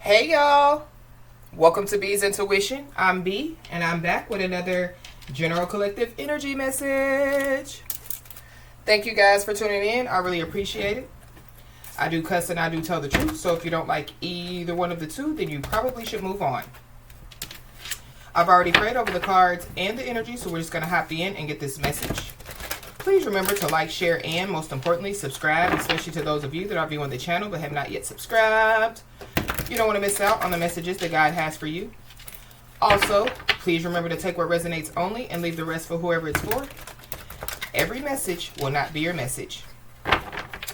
Hey y'all, welcome to B's Intuition. I'm B and I'm back with another general collective energy message. Thank you guys for tuning in. I really appreciate it. I do cuss and I do tell the truth, so if you don't like either one of the two, then you probably should move on. I've already prayed over the cards and the energy, so we're just going to hop in and get this message. Please remember to like, share, and most importantly, subscribe, especially to those of you that are viewing the channel but have not yet subscribed. You don't want to miss out on the messages that God has for you. Also, please remember to take what resonates only and leave the rest for whoever it's for. Every message will not be your message.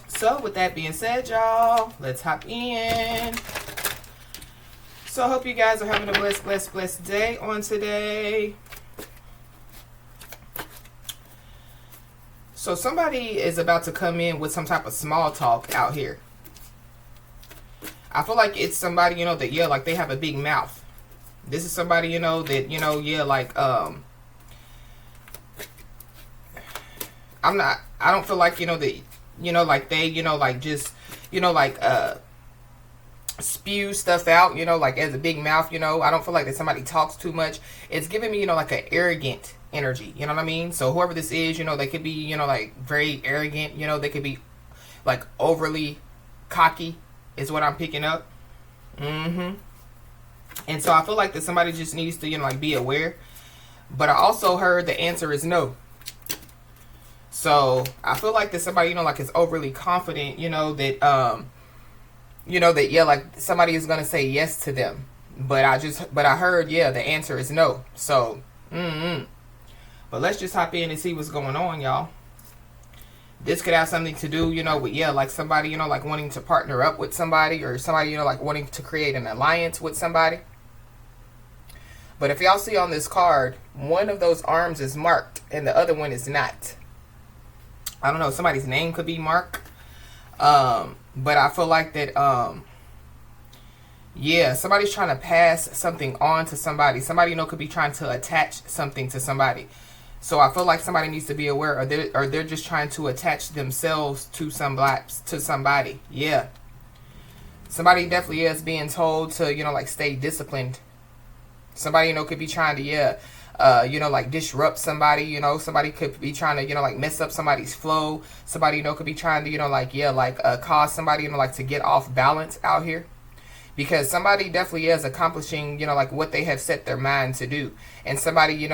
So, with that being said, y'all, let's hop in. So, I hope you guys are having a blessed day on today. So, somebody is about to come in with some type of small talk out here. I feel like it's somebody, that, like they have a big mouth. This is somebody, that, I don't feel like, that, like they, just, spew stuff out, like as a big mouth, I don't feel like that somebody talks too much. It's giving me, like an arrogant energy, you know what I mean? So whoever this is, they could be, like very arrogant, they could be like overly cocky. Is what I'm picking up. And so I feel like that somebody just needs to, like be aware. But I also heard the answer is no. So I feel like that somebody, like is overly confident, that, like somebody is going to say yes to them. But I heard, the answer is no. So, But let's just hop in and see what's going on, y'all. This could have something to do, with, like somebody, like wanting to partner up with somebody or somebody, like wanting to create an alliance with somebody. But if y'all see on this card, one of those arms is marked and the other one is not. I don't know, somebody's name could be Mark. But I feel like that, somebody's trying to pass something on to somebody. Somebody, could be trying to attach something to somebody. So I feel like somebody needs to be aware, or they're just trying to attach themselves to somebody. Yeah. Somebody definitely is being told to, like stay disciplined. Somebody, could be trying to, like disrupt somebody, somebody could be trying to, like mess up somebody's flow. Somebody, could be trying to, cause somebody, like to get off balance out here. Because somebody definitely is accomplishing, like what they have set their mind to do. And somebody,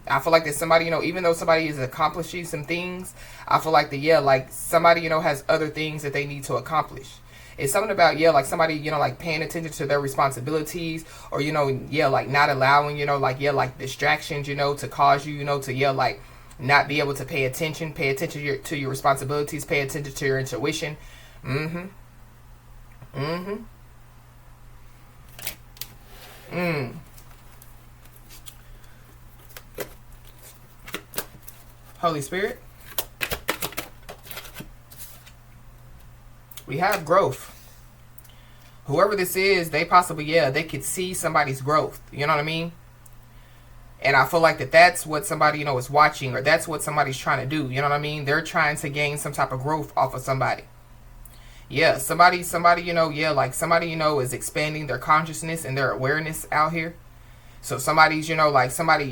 I feel like that somebody, even though somebody is accomplishing some things, I feel like like somebody, has other things that they need to accomplish. It's something about, like somebody, like paying attention to their responsibilities or, like not allowing, like distractions, to cause you, to, like not be able to pay attention to your responsibilities, pay attention to your intuition. Holy Spirit. We have growth. Whoever this is, they possibly, they could see somebody's growth. You know what I mean? And I feel like that's what somebody, is watching, or that's what somebody's trying to do. You know what I mean? They're trying to gain some type of growth off of somebody. Yeah, somebody, like somebody, is expanding their consciousness and their awareness out here. So somebody's, like somebody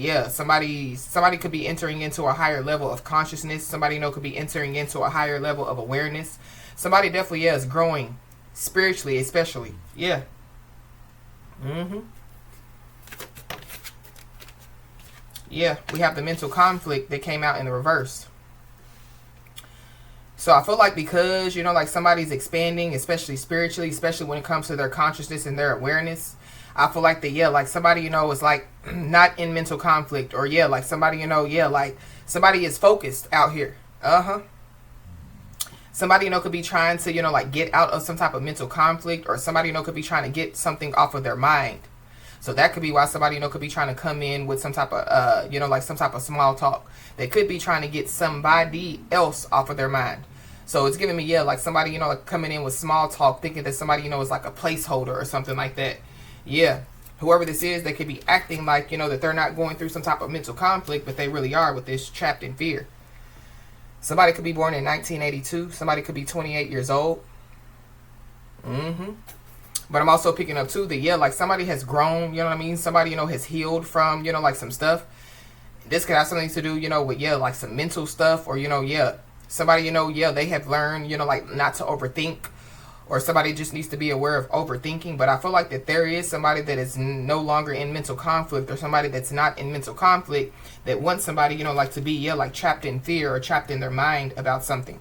could be entering into a higher level of consciousness. Somebody, could be entering into a higher level of awareness. Somebody definitely, is growing spiritually, especially. Yeah. Yeah, we have the mental conflict that came out in the reverse. So I feel like because, like somebody's expanding, especially spiritually, especially when it comes to their consciousness and their awareness, I feel like that, like somebody, is like not in mental conflict, or like somebody, like somebody is focused out here. Somebody, could be trying to, like get out of some type of mental conflict, or somebody, could be trying to get something off of their mind. So that could be why somebody, could be trying to come in with some type of, like some type of small talk. They could be trying to get somebody else off of their mind. So it's giving me, like somebody, like coming in with small talk, thinking that somebody, is like a placeholder or something like that. Yeah. Whoever this is, they could be acting like, that they're not going through some type of mental conflict, but they really are with this trapped in fear. Somebody could be born in 1982. Somebody could be 28 years old. But I'm also picking up too that, yeah, like somebody has grown, you know what I mean? Somebody, you know, has healed from, you know, like some stuff. This could have something to do, you know, with, yeah, like some mental stuff, or, you know, yeah, somebody, you know, yeah, they have learned, you know, like not to overthink, or somebody just needs to be aware of overthinking. But I feel like that there is somebody that is no longer in mental conflict, or somebody that's not in mental conflict that wants somebody, you know, like to be, yeah, like trapped in fear or trapped in their mind about something.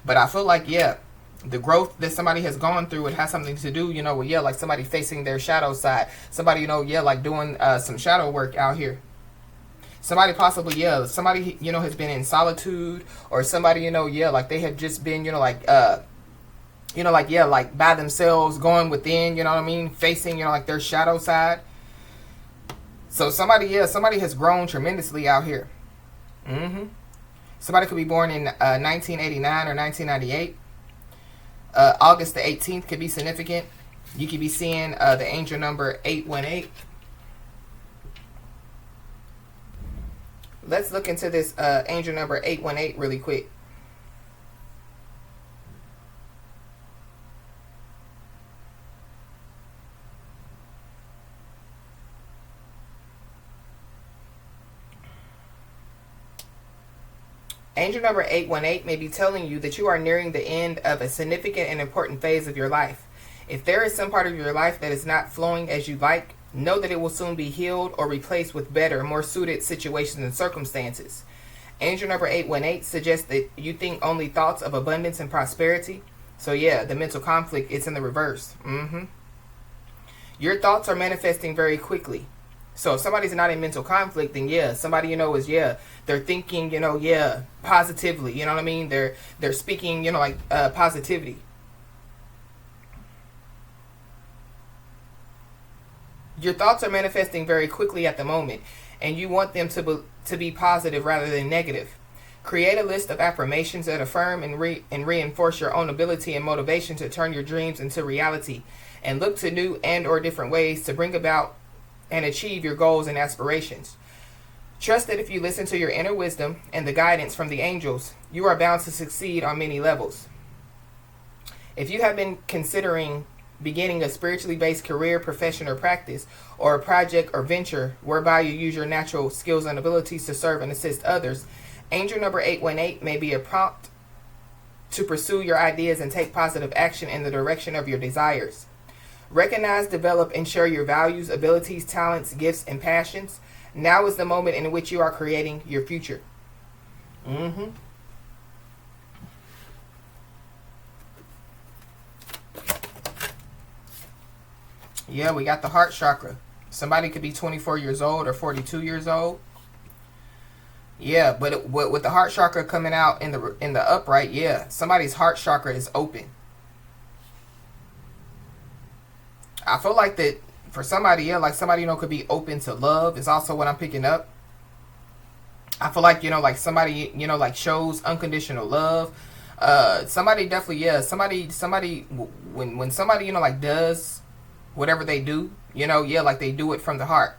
But I feel like, yeah, the growth that somebody has gone through, it has something to do, you know, with, yeah, like somebody facing their shadow side. Somebody, you know, yeah, like doing some shadow work out here. Somebody possibly, yeah, somebody, you know, has been in solitude, or somebody, you know, yeah, like they have just been, you know, like, yeah, like by themselves, going within, you know what I mean, facing, you know, like their shadow side. So somebody, yeah, somebody has grown tremendously out here. Somebody could be born in 1989 or 1998. August the 18th could be significant. You could be seeing the angel number 818. Let's look into this angel number 818 really quick. Angel number 818 may be telling you that you are nearing the end of a significant and important phase of your life. If there is some part of your life that is not flowing as you like, know that it will soon be healed or replaced with better, more suited situations and circumstances. Angel number 818 suggests that you think only thoughts of abundance and prosperity. So yeah, the mental conflict is in the reverse. Your thoughts are manifesting very quickly. So if somebody's not in mental conflict, then yeah, somebody, you know, is, yeah, they're thinking, you know, yeah, positively, you know what I mean? They're speaking, you know, like positivity. Your thoughts are manifesting very quickly at the moment, and you want them to be positive rather than negative. Create a list of affirmations that affirm and reinforce your own ability and motivation to turn your dreams into reality, and look to new and or different ways to bring about and achieve your goals and aspirations. Trust that if you listen to your inner wisdom and the guidance from the angels, you are bound to succeed on many levels. If you have been considering beginning a spiritually based career, profession, or practice, or a project or venture whereby you use your natural skills and abilities to serve and assist others, angel number 818 may be a prompt to pursue your ideas and take positive action in the direction of your desires. Recognize, develop, and share your values, abilities, talents, gifts, and passions. Now is the moment in which you are creating your future. Yeah, we got the heart chakra. Somebody could be 24 years old or 42 years old. Yeah, but with the heart chakra coming out in the upright, yeah, somebody's heart chakra is open. I feel like that for somebody, yeah, like somebody, you know, could be open to love is also what I'm picking up. I feel like, you know, like somebody, you know, like shows unconditional love. Somebody definitely, yeah, somebody, when somebody, you know, like does whatever they do, you know, yeah, like they do it from the heart.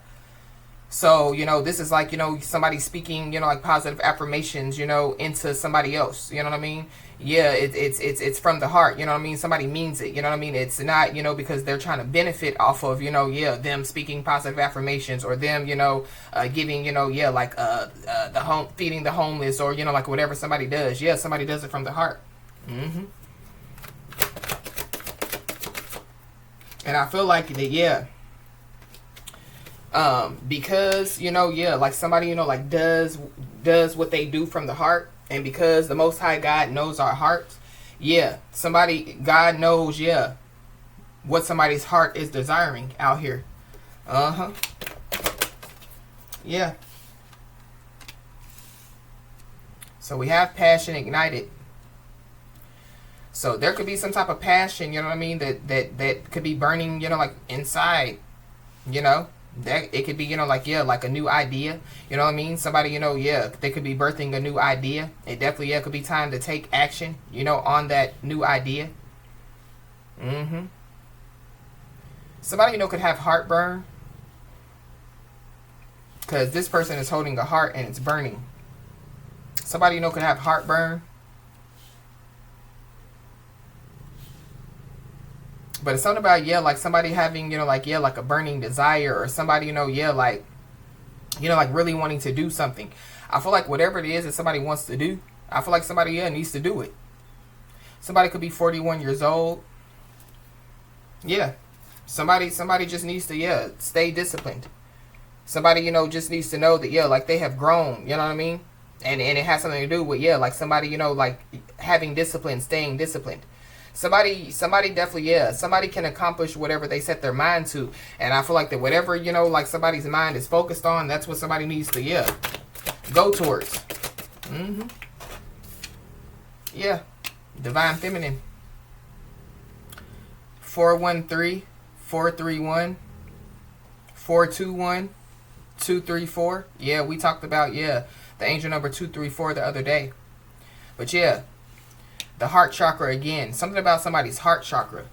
So, you know, this is like, you know, somebody speaking, you know, like positive affirmations, you know, into somebody else, you know what I mean? Yeah, it's from the heart, you know what I mean? Somebody means it, you know what I mean? It's not, you know, because they're trying to benefit off of, you know, yeah, them speaking positive affirmations, or them, you know, giving, you know, yeah, like feeding the homeless, or, you know, like whatever somebody does. Yeah, somebody does it from the heart. And I feel like that, yeah, because, you know, yeah, like somebody, you know, like does what they do from the heart, and because the Most High God knows our hearts, yeah, God knows, yeah, what somebody's heart is desiring out here. Yeah. So we have passion ignited. So there could be some type of passion, you know what I mean, that could be burning, you know, like inside, you know. That it could be, you know, like, yeah, like a new idea, you know what I mean? Somebody, you know, yeah, they could be birthing a new idea. It definitely, yeah, could be time to take action, you know, on that new idea. Somebody, you know, could have heartburn, because this person is holding a heart and it's burning. Somebody, you know, could have heartburn. But it's something about, yeah, like somebody having, like, yeah, like a burning desire, or somebody, yeah, like, like really wanting to do something. I feel like whatever it is that somebody wants to do, I feel like somebody, yeah, needs to do it. Somebody could be 41 years old. Yeah. Somebody just needs to, yeah, stay disciplined. Somebody, just needs to know that, yeah, like they have grown, you know what I mean? And it has something to do with, yeah, like somebody, like having discipline, staying disciplined. Somebody definitely, yeah, somebody can accomplish whatever they set their mind to. And I feel like that whatever, like somebody's mind is focused on, that's what somebody needs to, yeah, go towards. Yeah. Divine Feminine. 413-431-421-234. Yeah, we talked about, yeah, the angel number 234 the other day. But yeah, the heart chakra again. Something about somebody's heart chakra.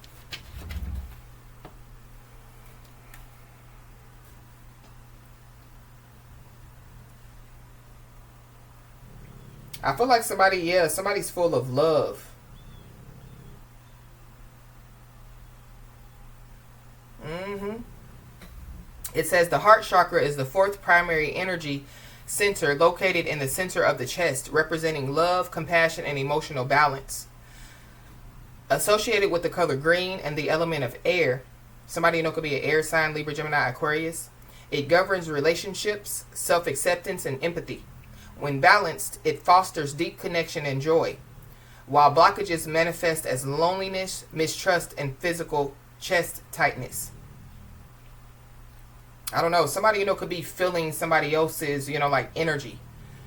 I feel like somebody, yeah, somebody's full of love. It says the heart chakra is the fourth primary energy center located in the center of the chest, representing love, compassion, and emotional balance. Associated with the color green and the element of air, somebody could be an air sign, Libra, Gemini, Aquarius. It governs relationships, self-acceptance, and empathy. When balanced, it fosters deep connection and joy, while blockages manifest as loneliness, mistrust, and physical chest tightness. I don't know. Somebody, could be feeling somebody else's, like energy.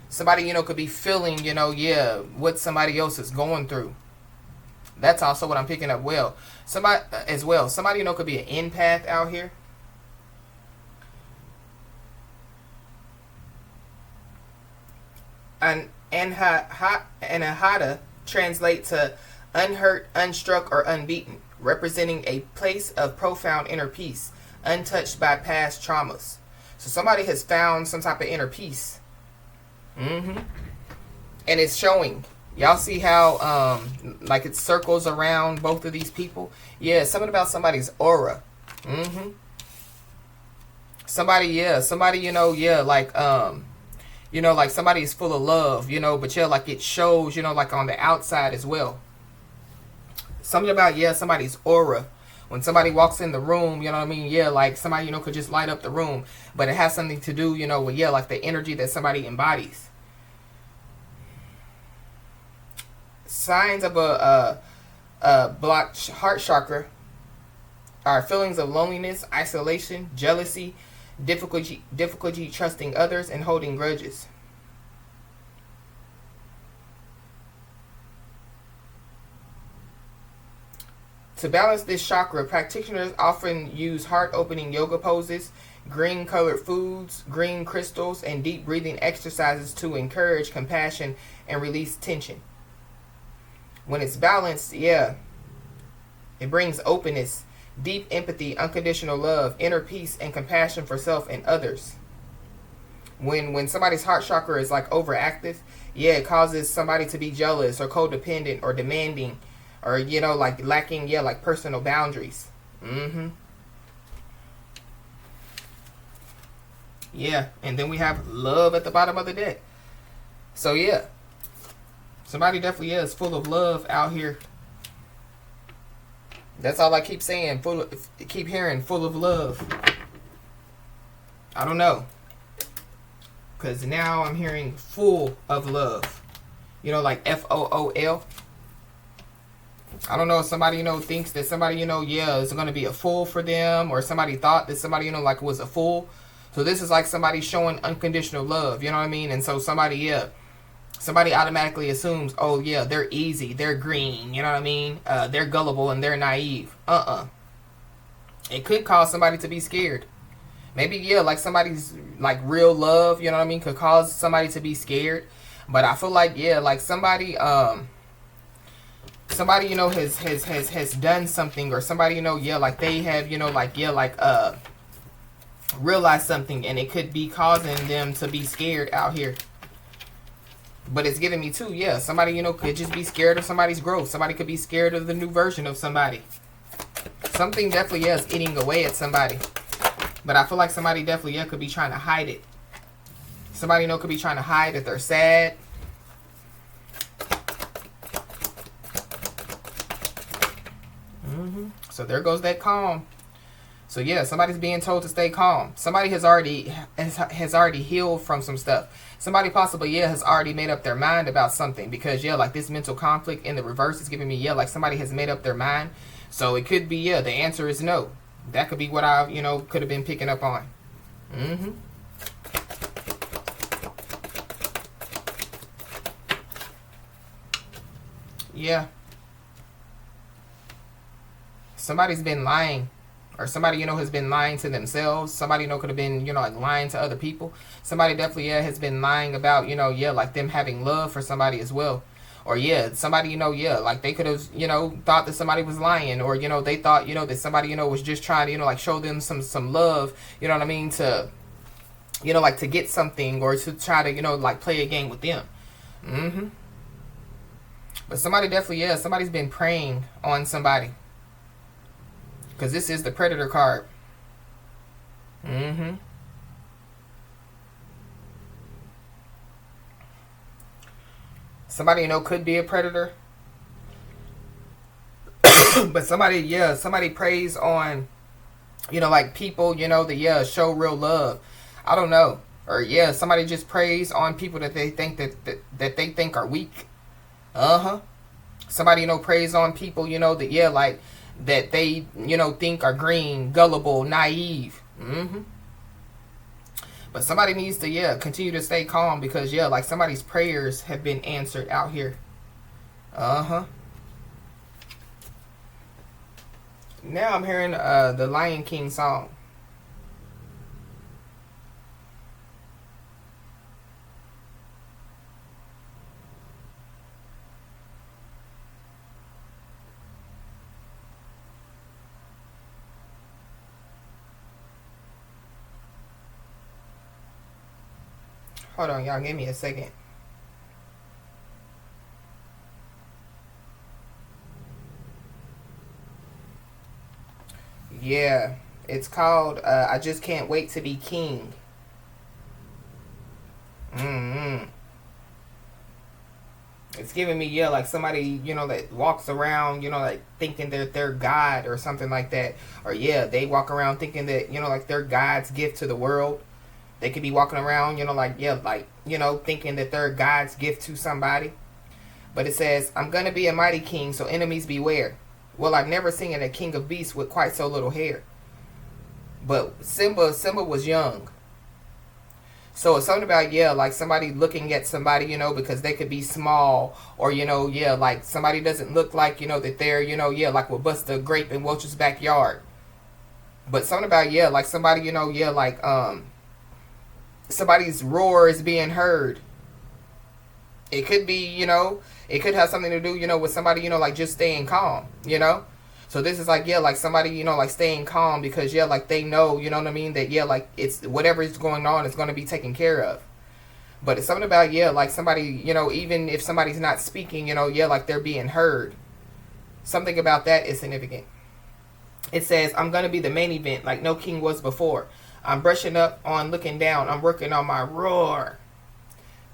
Somebody, could be feeling, yeah, what somebody else is going through. That's also what I'm picking up Somebody, could be an empath out here. An anahata translates to unhurt, unstruck, or unbeaten, representing a place of profound inner peace, untouched by past traumas. So somebody has found some type of inner peace. And it's showing. Y'all see how like it circles around both of these people? Yeah, something about somebody's aura. Somebody, yeah, like like somebody is full of love, but yeah, like it shows, like on the outside as well. Something about, yeah, somebody's aura. When somebody walks in the room, you know what I mean? Yeah, like somebody, could just light up the room. But it has something to do, with, yeah, like the energy that somebody embodies. Signs of a blocked heart chakra are feelings of loneliness, isolation, jealousy, difficulty trusting others, and holding grudges. To balance this chakra, practitioners often use heart-opening yoga poses, green-colored foods, green crystals, and deep breathing exercises to encourage compassion and release tension. When it's balanced, yeah, it brings openness, deep empathy, unconditional love, inner peace, and compassion for self and others. When somebody's heart chakra is like overactive, yeah, it causes somebody to be jealous or codependent or demanding, or like lacking, yeah, like personal boundaries. Yeah, and then we have love at the bottom of the deck. So yeah, somebody definitely is full of love out here. That's all I keep saying. Keep hearing full of love. I don't know, because now I'm hearing full of love. Like FOOL. I don't know if somebody, thinks that somebody, yeah, is going to be a fool for them, or somebody thought that somebody, like was a fool. So this is like somebody showing unconditional love, you know what I mean? And so somebody, yeah, somebody automatically assumes, oh yeah, they're easy, they're green, you know what I mean? They're gullible and they're naive. It could cause somebody to be scared. Maybe, yeah, like somebody's like real love, you know what I mean, could cause somebody to be scared. But I feel like, yeah, like somebody has done something, or somebody, yeah, like they have, realized something, and it could be causing them to be scared out here. But it's giving me too, yeah, somebody, could just be scared of somebody's growth. Somebody could be scared of the new version of somebody. Something definitely, yeah, is eating away at somebody. But I feel like somebody definitely, yeah, could be trying to hide it. Somebody, you know, could be trying to hide that they're sad. So there goes that calm. So yeah, somebody's being told to stay calm. Somebody has already healed from some stuff. Somebody possibly, yeah, has already made up their mind about something. Because, yeah, like this mental conflict in the reverse is giving me, yeah, like somebody has made up their mind. So it could be, yeah, the answer is no. That could be what I, you know, could have been picking up on. Yeah. Somebody's been lying. Or somebody, you know, has been lying to themselves. Somebody, you know, could have been, you know, like lying to other people. Somebody definitely, yeah, has been lying about, you know, yeah, like them having love for somebody as well. Or, yeah, somebody, you know, yeah, like they could have, you know, thought that somebody was lying. Or, you know, they thought, you know, that somebody, you know, was just trying to, you know, like show them some love, you know what I mean, to, you know, like to get something or to try to, you know, like play a game with them. But somebody definitely, yeah, somebody's been preying on somebody. Because this is the Predator card. Somebody, you know, could be a predator. But somebody, yeah, somebody preys on, you know, like people, you know, that, yeah, show real love. I don't know. Or, yeah, somebody just preys on people that they think that they think are weak. Somebody, you know, preys on people, you know, that, yeah, like, that they, you know, think are green, gullible, naive. But somebody needs to, yeah, continue to stay calm because, yeah, like somebody's prayers have been answered out here. Now I'm hearing the Lion King song. Hold on, y'all. Give me a second. Yeah. It's called I Just Can't Wait to Be King. It's giving me, yeah, like somebody, you know, that walks around, you know, like thinking that they're God or something like that. Or, yeah, they walk around thinking that, you know, like they're God's gift to the world. They could be walking around, you know, like, yeah, like, you know, thinking that they're God's gift to somebody. But it says, I'm going to be a mighty king, so enemies beware. Well, I've never seen a king of beasts with quite so little hair. But Simba was young. So it's something about, yeah, like somebody looking at somebody, you know, because they could be small. Or, you know, yeah, like somebody doesn't look like, you know, that they're, you know, yeah, like will bust a grape in Welch's backyard. But something about, yeah, like somebody, you know, yeah, like, somebody's roar is being heard. It could be, you know, it could have something to do, you know, with somebody, you know, like just staying calm, you know. So this is like, yeah, like somebody, you know, like staying calm because, yeah, like they know, you know what I mean, that, yeah, like it's whatever is going on is going to be taken care of. But it's something about, yeah, like somebody, you know, even if somebody's not speaking, you know, yeah, like they're being heard. Something about that is significant. It says, I'm going to be the main event like no king was before. I'm brushing up on looking down. I'm working on my roar.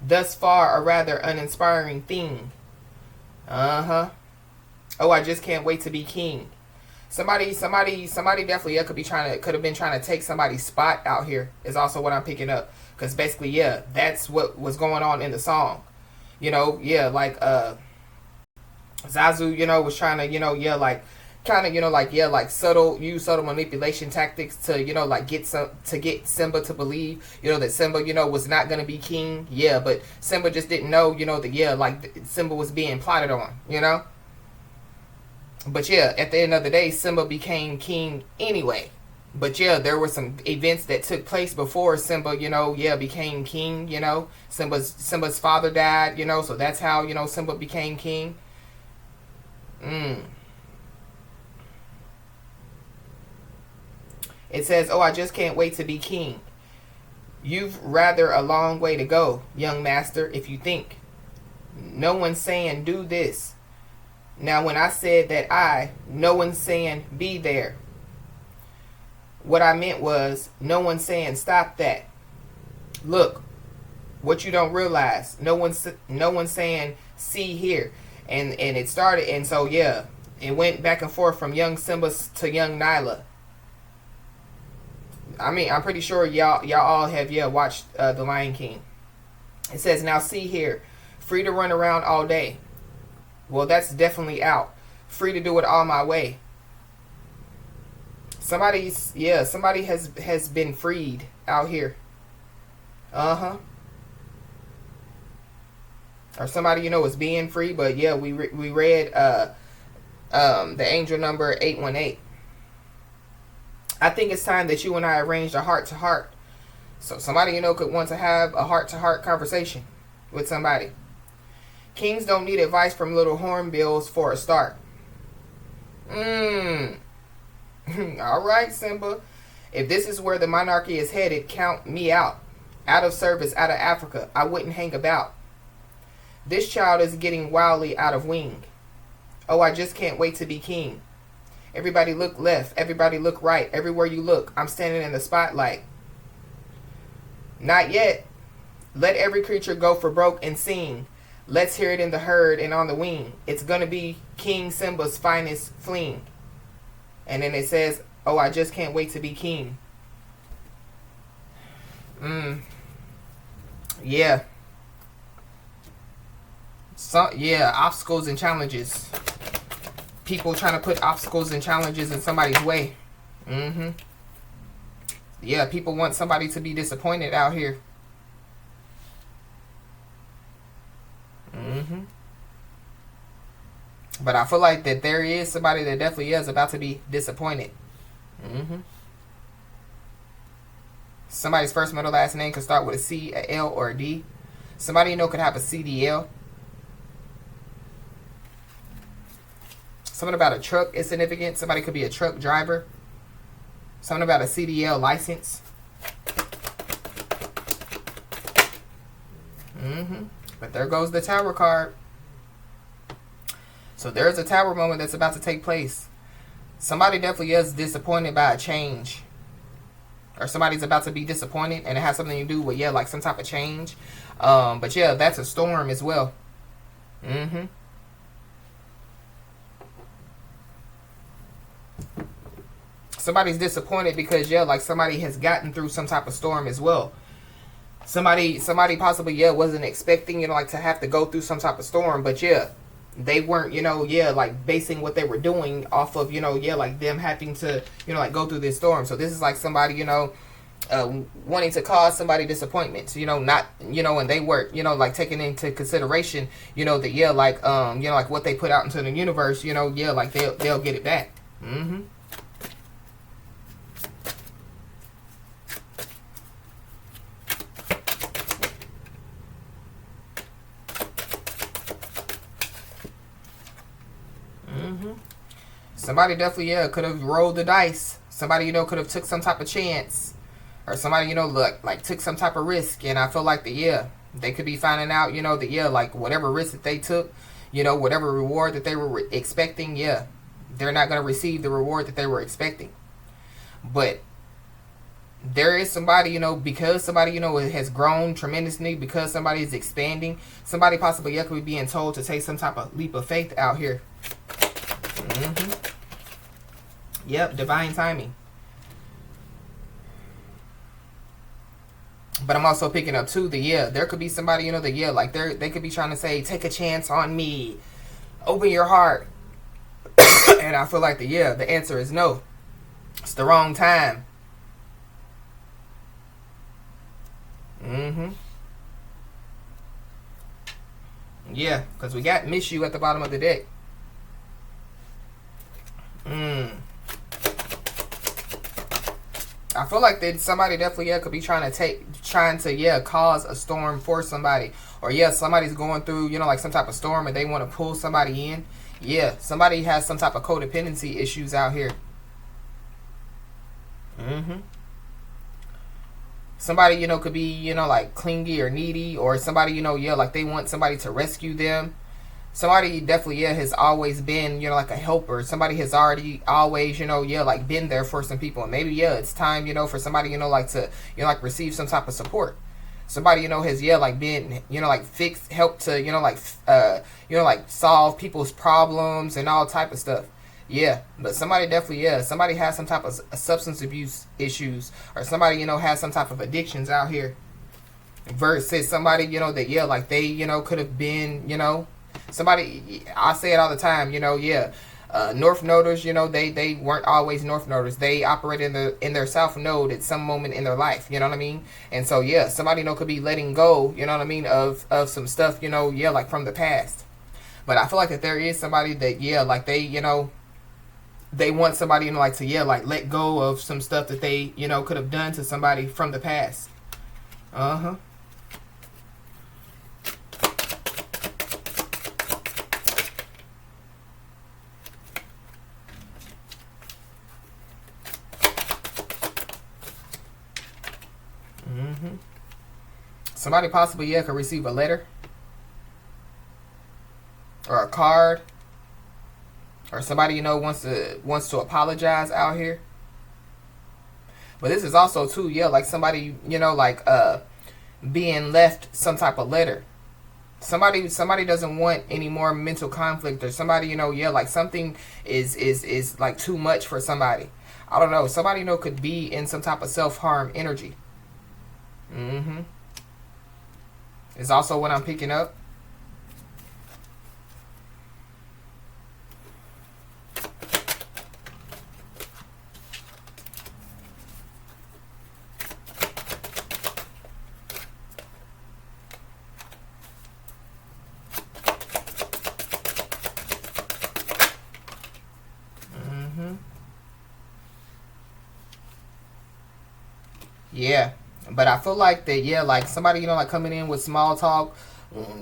Thus far, a rather uninspiring thing. Oh, I just can't wait to be king. Somebody definitely could have been trying to take somebody's spot out here. Is also what I'm picking up. Because basically, yeah, that's what was going on in the song. You know, yeah, like Zazu, you know, was trying to, you know, yeah, like kind of, you know, like, yeah, like use subtle manipulation tactics to, you know, like get Simba to believe, you know, that Simba, you know, was not going to be king. Yeah, but Simba just didn't know, you know, that, yeah, like Simba was being plotted on, you know. But yeah, at the end of the day, Simba became king anyway. But yeah, there were some events that took place before Simba, you know, yeah, became king, you know. Simba's father died, you know, so that's how, you know, Simba became king. It says, oh, I just can't wait to be king. You've rather a long way to go, young master, if you think. No one's saying do this. Now, when I said that no one's saying be there. What I meant was, no one's saying stop that. Look, what you don't realize. No one's saying see here. And it started, and so yeah, it went back and forth from young Simba to young Nyla. I mean, I'm pretty sure y'all all have watched The Lion King. It says, now see here, free to run around all day. Well, that's definitely out. Free to do it all my way. Somebody has been freed out here. Uh-huh. Or somebody is being free, but yeah, we read the angel number 818. I think it's time that you and I arranged a heart-to-heart. So somebody could want to have a heart-to-heart conversation with somebody. Kings don't need advice from little hornbills for a start. All right, Simba. If this is where the monarchy is headed, count me out. Out of service, out of Africa. I wouldn't hang about. This child is getting wildly out of wing. Oh, I just can't wait to be king. Everybody look left. Everybody look right. Everywhere you look, I'm standing in the spotlight. Not yet. Let every creature go for broke and sing. Let's hear it in the herd and on the wing. It's gonna be King Simba's finest fling. And then it says, oh, I just can't wait to be king. Yeah. Obstacles and challenges. People trying to put obstacles and challenges in somebody's way. Yeah, people want somebody to be disappointed out here. But I feel like that there is somebody that definitely is about to be disappointed. Somebody's first, middle, last name could start with a C, a L, or a D. Somebody could have a CDL. Something about a truck is significant. Somebody could be a truck driver. Something about a CDL license. But there goes the tower card. So there's a tower moment that's about to take place. Somebody definitely is disappointed by a change. Or somebody's about to be disappointed, and it has something to do with, like some type of change. But yeah, that's a storm as well. Somebody's disappointed because, like somebody has gotten through some type of storm as well. Somebody possibly, wasn't expecting, like to have to go through some type of storm. But they weren't, like basing what they were doing off of, like them having to, like go through this storm. So this is like somebody, wanting to cause somebody disappointments, not, and they were, like taking into consideration, that, like what they put out into the universe, like they'll get it back. Somebody definitely, could have rolled the dice. Somebody, could have took some type of chance. Or somebody, like took some type of risk. And I feel like that, they could be finding out, that, like whatever risk that they took, whatever reward that they were expecting, they're not going to receive the reward that they were expecting. But there is somebody, because somebody, has grown tremendously, because somebody is expanding, somebody possibly could be being told to take some type of leap of faith out here. Yep, divine timing. But I'm also picking up too there could be somebody, like they could be trying to say, take a chance on me, open your heart. And I feel like the answer is no. It's the wrong time. Yeah, because we got miss you at the bottom of the deck. I feel like that somebody definitely could be trying to cause a storm for somebody, or somebody's going through like some type of storm and they want to pull somebody in. Somebody has some type of codependency issues out here. Somebody could be like clingy or needy, or somebody like they want somebody to rescue them. Somebody definitely, yeah, has always been, you know, like a helper. Somebody has already always, you know, yeah, like been there for some people. And maybe, yeah, it's time, you know, for somebody, you know, like to, you know, like receive some type of support. Somebody, you know, has, yeah, like been, you know, like help to, you know, like solve people's problems and all type of stuff. Yeah, but somebody definitely, yeah, somebody has some type of substance abuse issues, or somebody, you know, has some type of addictions out here. Versus somebody, you know, that, yeah, like they, you know, could have been, you know, somebody, I say it all the time, you know, yeah, North Noders, you know, they weren't always North Noders. They operated in their South Node at some moment in their life, you know what I mean? And so, yeah, somebody, you know, could be letting go, you know what I mean, of some stuff, you know, yeah, like from the past. But I feel like that there is somebody that, yeah, like they, you know, they want somebody, you know, like to, yeah, like let go of some stuff that they, you know, could have done to somebody from the past. Uh-huh. Somebody possibly, yeah, could receive a letter or a card, or somebody, you know, wants to apologize out here. But this is also too, yeah, like somebody, you know, like being left some type of letter. Somebody doesn't want any more mental conflict, or somebody, you know, yeah, like something is like too much for somebody. I don't know. Somebody, you know, could be in some type of self-harm energy. It's also what I'm picking up. Yeah. But I feel like that, yeah, like somebody, you know, like coming in with small talk,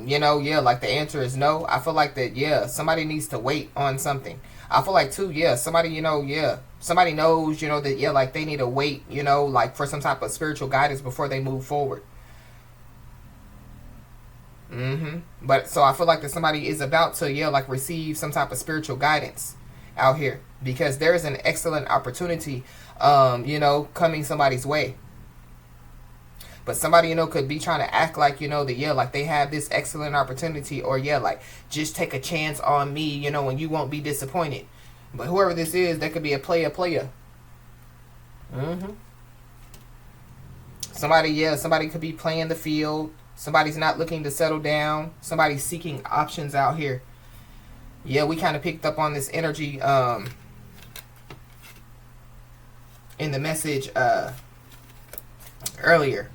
you know, yeah, like the answer is no. I feel like that, yeah, somebody needs to wait on something. I feel like too, yeah, somebody, you know, yeah, somebody knows, you know, that, yeah, like they need to wait, you know, like for some type of spiritual guidance before they move forward. But so I feel like that somebody is about to, yeah, like receive some type of spiritual guidance out here, because there is an excellent opportunity, you know, coming somebody's way. But somebody, you know, could be trying to act like, you know, that, yeah, like they have this excellent opportunity, or, yeah, like just take a chance on me, you know, and you won't be disappointed. But whoever this is, that could be a player. Somebody, yeah, somebody could be playing the field. Somebody's not looking to settle down. Somebody's seeking options out here. Yeah, we kind of picked up on this energy in the message earlier.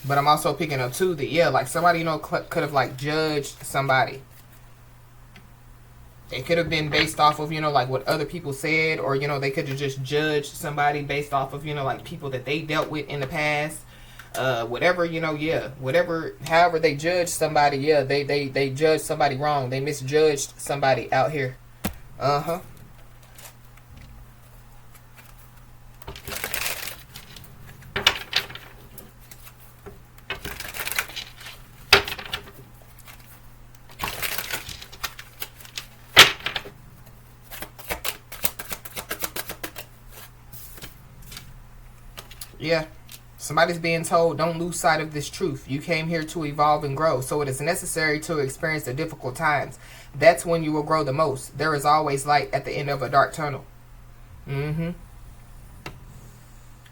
But I'm also picking up too that, yeah, like somebody, you know, could have like judged somebody. It could have been based off of, you know, like what other people said, or, you know, they could have just judged somebody based off of, you know, like people that they dealt with in the past. Whatever, you know, yeah, whatever, however they judged somebody, yeah, they judged somebody wrong. They misjudged somebody out here. Yeah. Somebody's being told, don't lose sight of this truth. You came here to evolve and grow, so it is necessary to experience the difficult times. That's when you will grow the most. There is always light at the end of a dark tunnel.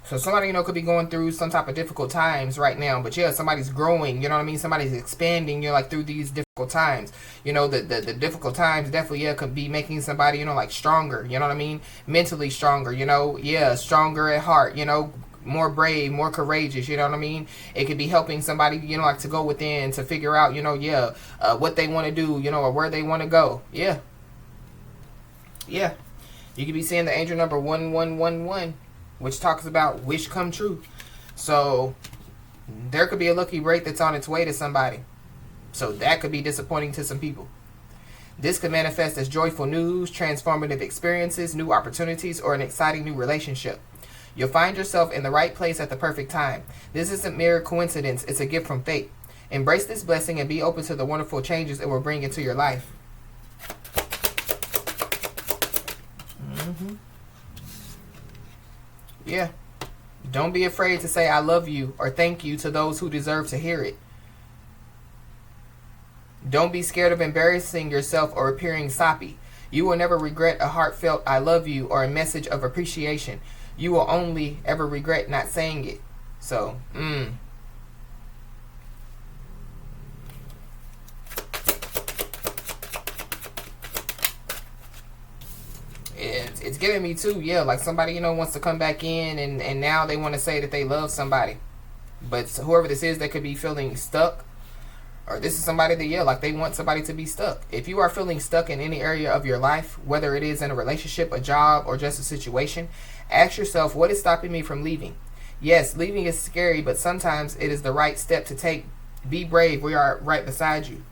So somebody, you know, could be going through some type of difficult times right now. But yeah, somebody's growing, you know what I mean? Somebody's expanding, you know, like through these difficult times. You know, the difficult times definitely, yeah, could be making somebody, you know, like stronger, you know what I mean? Mentally stronger, you know, yeah, stronger at heart, you know, more brave, more courageous, you know what I mean? It could be helping somebody, you know, like to go within, to figure out, you know, yeah, what they want to do, you know, or where they want to go. Yeah. Yeah. You could be seeing the angel number 1111, which talks about wish come true. So there could be a lucky break that's on its way to somebody. So that could be disappointing to some people. This could manifest as joyful news, transformative experiences, new opportunities, or an exciting new relationship. You'll find yourself in the right place at the perfect time. This isn't mere coincidence, it's a gift from fate. Embrace this blessing and be open to the wonderful changes it will bring into your life. Yeah. Don't be afraid to say I love you or thank you to those who deserve to hear it. Don't be scared of embarrassing yourself or appearing soppy. You will never regret a heartfelt I love you or a message of appreciation. You will only ever regret not saying it. So, It's giving me too, yeah, like somebody, wants to come back in and now they want to say that they love somebody. But whoever this is, they could be feeling stuck. Or this is somebody that, yeah, like they want somebody to be stuck. If you are feeling stuck in any area of your life, whether it is in a relationship, a job, or just a situation, ask yourself, what is stopping me from leaving? Yes, leaving is scary, but sometimes it is the right step to take. Be brave. We are right beside you.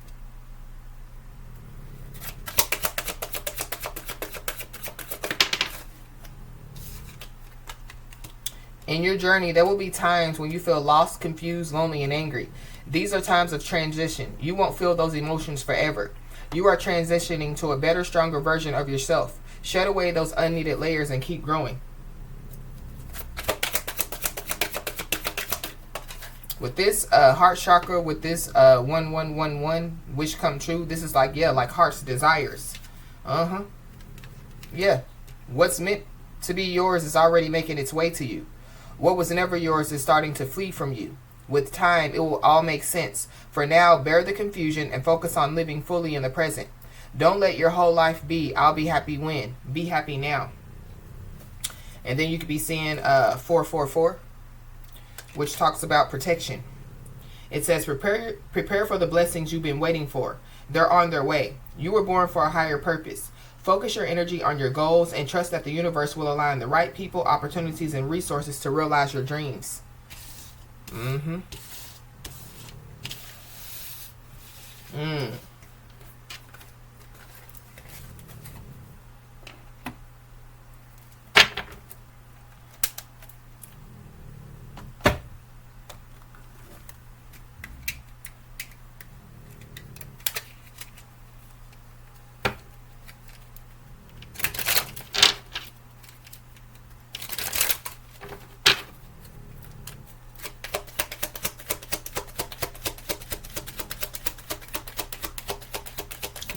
In your journey, there will be times when you feel lost, confused, lonely, and angry. These are times of transition. You won't feel those emotions forever. You are transitioning to a better, stronger version of yourself. Shed away those unneeded layers and keep growing. With this heart chakra, with this 1111 wish come true, this is like, yeah, like heart's desires. Yeah. What's meant to be yours is already making its way to you. What was never yours is starting to flee from you. With time, it will all make sense. For now, bear the confusion and focus on living fully in the present. Don't let your whole life be, I'll be happy when. Be happy now. And then you could be seeing 444, which talks about protection. It says, prepare for the blessings you've been waiting for. They're on their way. You were born for a higher purpose. Focus your energy on your goals and trust that the universe will align the right people, opportunities, and resources to realize your dreams.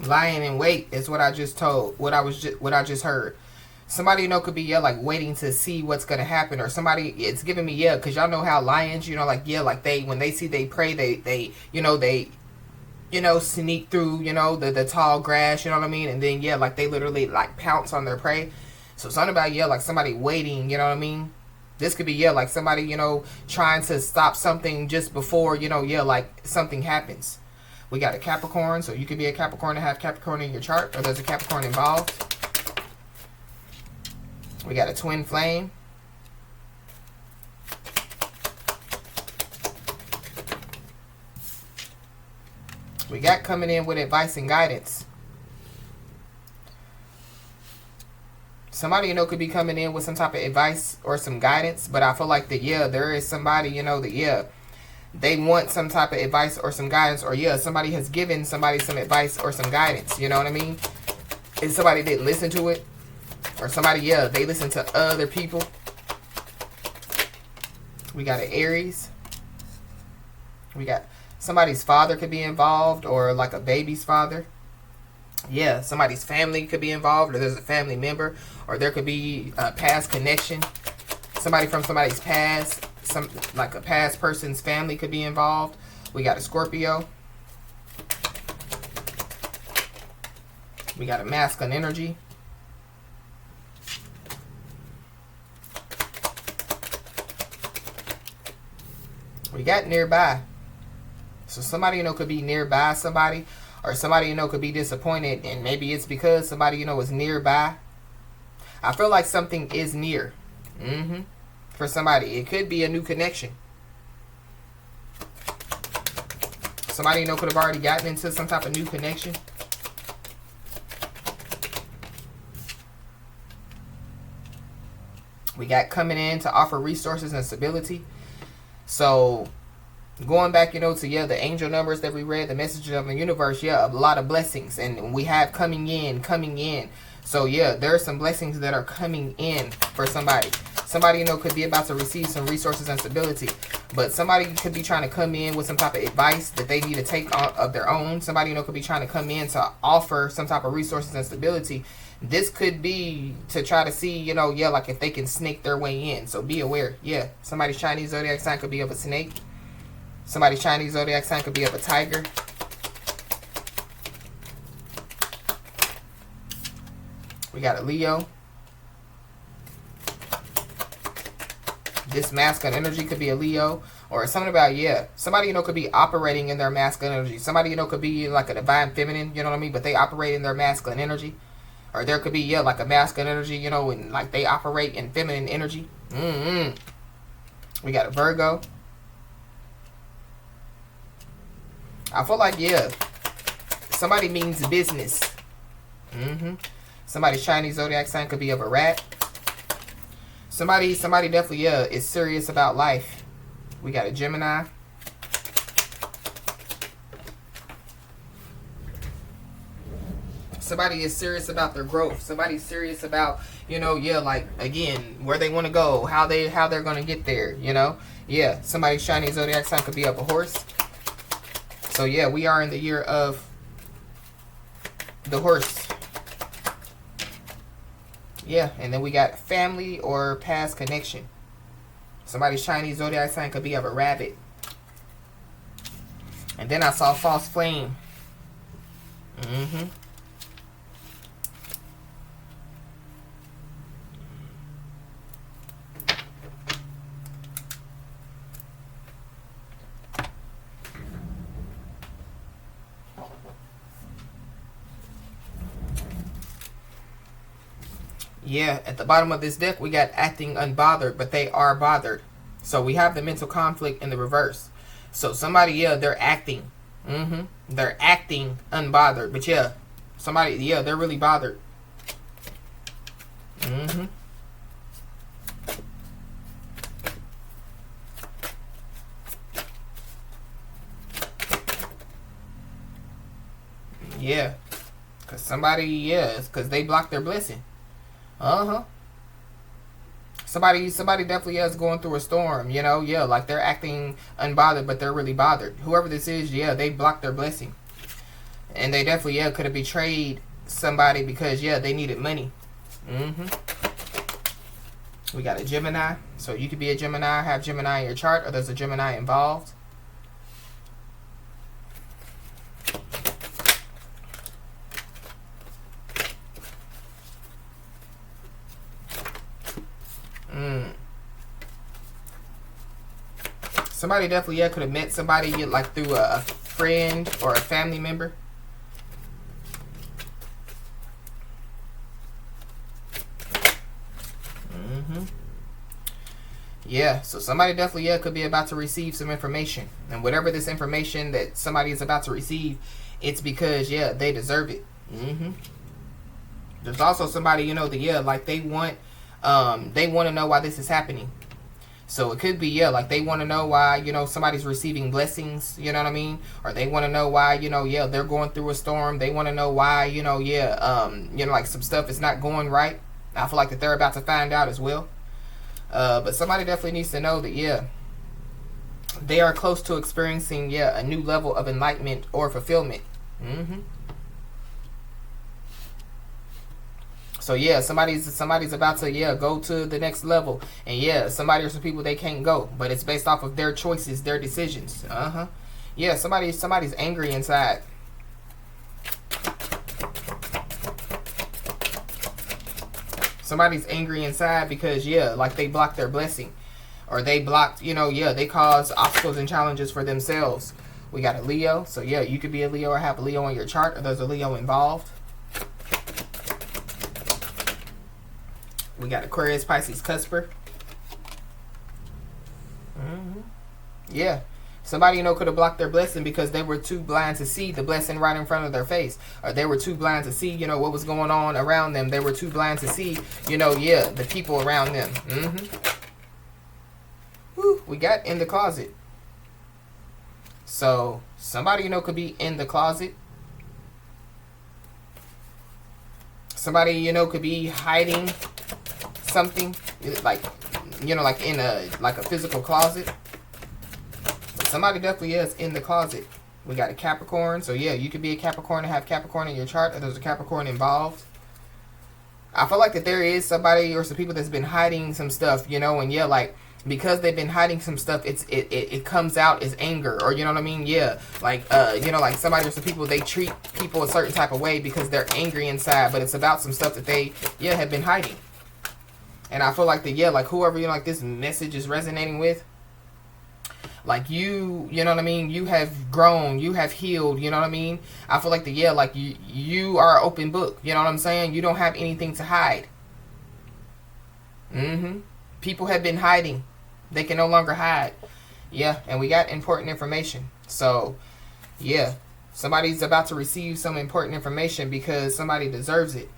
Lying in wait is what I just heard. Somebody, could be, yeah, like waiting to see what's going to happen. Or somebody, it's giving me, yeah, because y'all know how lions, like, yeah, like when they see they prey, they sneak through, the tall grass, you know what I mean? And then, yeah, like they literally like pounce on their prey. So something about, yeah, like somebody waiting, you know what I mean? This could be, yeah, like somebody, trying to stop something just before, yeah, like something happens. We got a Capricorn, so you could be a Capricorn and have Capricorn in your chart, or there's a Capricorn involved. We got a twin flame. We got coming in with advice and guidance. Somebody, could be coming in with some type of advice or some guidance, but I feel like that, yeah, there is somebody, that, yeah, they want some type of advice or some guidance, or yeah, somebody has given somebody some advice or some guidance, you know what I mean? And somebody didn't listen to it, or somebody, yeah, they listen to other people. We got an Aries. We got somebody's father could be involved, or like a baby's father. Yeah, somebody's family could be involved, or there's a family member, or there could be a past connection. Somebody from somebody's past. Like a past person's family could be involved. We got a Scorpio. We got a masculine energy. We got nearby. So somebody, could be nearby somebody, or somebody, could be disappointed, and maybe it's because somebody, is nearby. I feel like something is near. For somebody, it could be a new connection. Somebody, could have already gotten into some type of new connection. We got coming in to offer resources and stability. So Going back, you know, to, yeah, the angel numbers that we read, the messages of the universe, yeah, a lot of blessings. And we have coming in, coming in. So, yeah, there are some blessings that are coming in for somebody. Somebody, you know, could be about to receive some resources and stability. But somebody could be trying to come in with some type of advice that they need to take of their own. Somebody, you know, could be trying to come in to offer some type of resources and stability. This could be to try to see, you know, yeah, like if they can snake their way in. So be aware. Yeah, somebody's Chinese zodiac sign could be of a snake. Somebody's Chinese zodiac sign could be of a tiger. We got a Leo. This masculine energy could be a Leo. Or something about, yeah, somebody, you know, could be operating in their masculine energy. Somebody, you know, could be like a divine feminine, you know what I mean? But they operate in their masculine energy. Or there could be, yeah, like a masculine energy, you know, and like they operate in feminine energy. We got a Virgo. I feel like, yeah, somebody means business. Somebody's Chinese zodiac sign could be of a rat. Somebody definitely, yeah, is serious about life. We got a Gemini. Somebody is serious about their growth. Somebody's serious about, you know, yeah, like, again, where they want to go, how they're going to get there, you know. Yeah, somebody's Chinese zodiac sign could be of a horse. So, yeah, we are in the year of the horse. Yeah, and then we got family or past connection. Somebody's Chinese zodiac sign could be of a rabbit. And then I saw false flame. Yeah, at the bottom of this deck, we got acting unbothered, but they are bothered. So we have the mental conflict in the reverse. So somebody, yeah, they're acting. They're acting unbothered. But yeah, somebody, yeah, they're really bothered. Yeah. Because somebody, yeah, because they blocked their blessing. Somebody definitely is going through a storm, you know. Yeah, like they're acting unbothered, but they're really bothered. Whoever this is, yeah, they blocked their blessing. And they definitely, yeah, could have betrayed somebody because, yeah, they needed money. We got a Gemini. So you could be a Gemini, have Gemini in your chart, or there's a Gemini involved. Somebody definitely, yeah, could have met somebody like through a friend or a family member. Yeah, so somebody definitely, yeah, could be about to receive some information. And whatever this information that somebody is about to receive, it's because, yeah, they deserve it. There's also somebody, you know, that, yeah, like they want to know why this is happening. So it could be, yeah, like they want to know why, you know, somebody's receiving blessings, you know what I mean? Or they want to know why, you know, yeah, they're going through a storm. They want to know why, you know, yeah, you know, like some stuff is not going right. I feel like that they're about to find out as well. But somebody definitely needs to know that, yeah, they are close to experiencing, yeah, a new level of enlightenment or fulfillment. So yeah, somebody's about to, yeah, go to the next level. And yeah, somebody or some people, they can't go. But it's based off of their choices, their decisions. Yeah, somebody's angry inside. Somebody's angry inside because, yeah, like they blocked their blessing. Or they blocked, you know, yeah, they caused obstacles and challenges for themselves. We got a Leo. So yeah, you could be a Leo or have a Leo on your chart, or there's a Leo involved. We got Aquarius, Pisces, Cusper. Yeah. Somebody, you know, could have blocked their blessing because they were too blind to see the blessing right in front of their face. Or they were too blind to see, you know, what was going on around them. They were too blind to see, you know, yeah, the people around them. Woo, we got in the closet. So somebody, you know, could be in the closet. Somebody, you know, could be hiding something, like, you know, like in a physical closet. But somebody definitely is in the closet. We got a Capricorn. So yeah, you could be a Capricorn and have Capricorn in your chart, or there's a Capricorn involved. I feel like that there is somebody or some people that's been hiding some stuff, you know, and yeah, like, because they've been hiding some stuff, it comes out as anger, or, you know what I mean? Yeah, like, you know, like somebody or some people, they treat people a certain type of way because they're angry inside, but it's about some stuff that they, yeah, have been hiding. And I feel like that, yeah, like whoever, you know, like this message is resonating with, like you know what I mean? You have grown, you have healed, you know what I mean? I feel like the, yeah, like you are an open book, you know what I'm saying? You don't have anything to hide. People have been hiding. They can no longer hide. Yeah, and we got important information. So, yeah, somebody's about to receive some important information because somebody deserves it.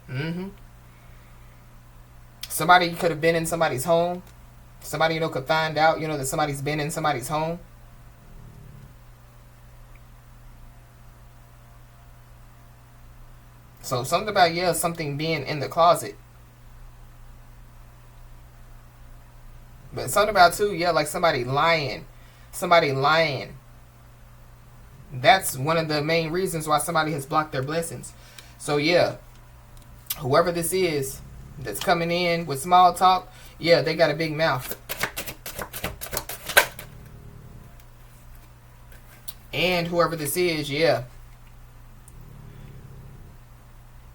Somebody could have been in somebody's home. Somebody, you know, could find out, you know, that somebody's been in somebody's home. So something about, yeah, something being in the closet. But something about, too, yeah, like somebody lying. Somebody lying. That's one of the main reasons why somebody has blocked their blessings. So, yeah, whoever this is that's coming in with small talk, yeah, they got a big mouth. And whoever this is, yeah,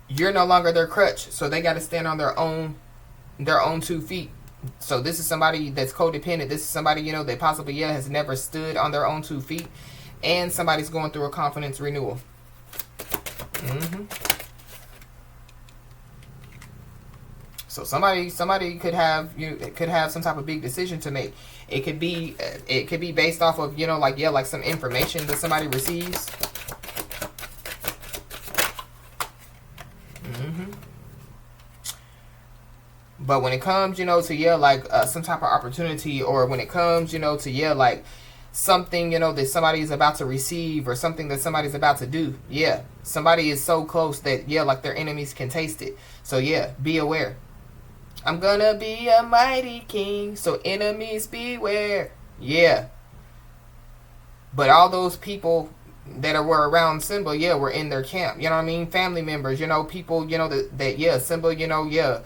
you're no longer their crutch. So they got to stand on their own 2 feet. So this is somebody that's codependent. This is somebody, you know, that possibly, yeah, has never stood on their own 2 feet. And somebody's going through a confidence renewal. So somebody could have some type of big decision to make. It could be based off of, you know, like, yeah, like some information that somebody receives. But when it comes, you know, to, yeah, like some type of opportunity, or when it comes, you know, to, yeah, like something, you know, that somebody is about to receive, or something that somebody's about to do, yeah, somebody is so close that, yeah, like their enemies can taste it. So yeah, be aware. I'm gonna be a mighty king, so enemies beware. Yeah. But all those people that were around Simba, yeah, were in their camp. You know what I mean? Family members, you know, people, you know, that yeah, Simba, you know, yeah,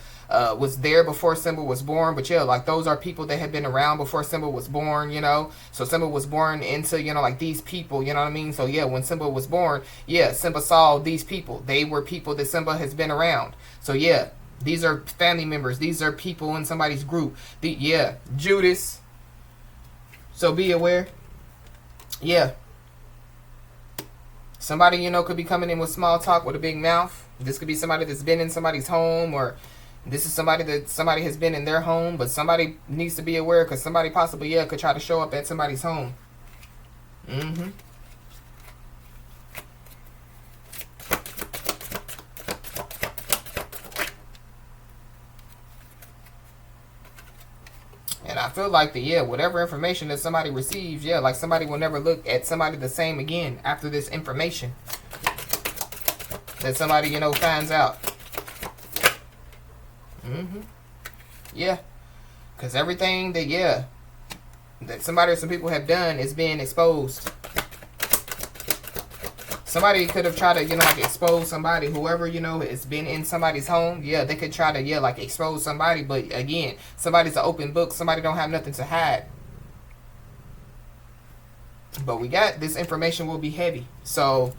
was there before Simba was born. But yeah, like those are people that had been around before Simba was born, you know. So Simba was born into, you know, like these people, you know what I mean? So yeah, when Simba was born, yeah, Simba saw these people. They were people that Simba has been around. So yeah, these are family members. These are people in somebody's group. Yeah, Judas. So be aware. Yeah. Somebody, you know, could be coming in with small talk with a big mouth. This could be somebody that's been in somebody's home, or this is somebody that somebody has been in their home, but somebody needs to be aware because somebody possibly, yeah, could try to show up at somebody's home. And I feel like yeah, whatever information that somebody receives, yeah, like somebody will never look at somebody the same again after this information that somebody, you know, finds out. Yeah, because everything that, yeah, that somebody or some people have done is being exposed. Somebody could have tried to, you know, like expose somebody. Whoever, you know, has been in somebody's home, yeah, they could try to, yeah, like expose somebody. But again, somebody's an open book. Somebody don't have nothing to hide. But we got this information will be heavy. So,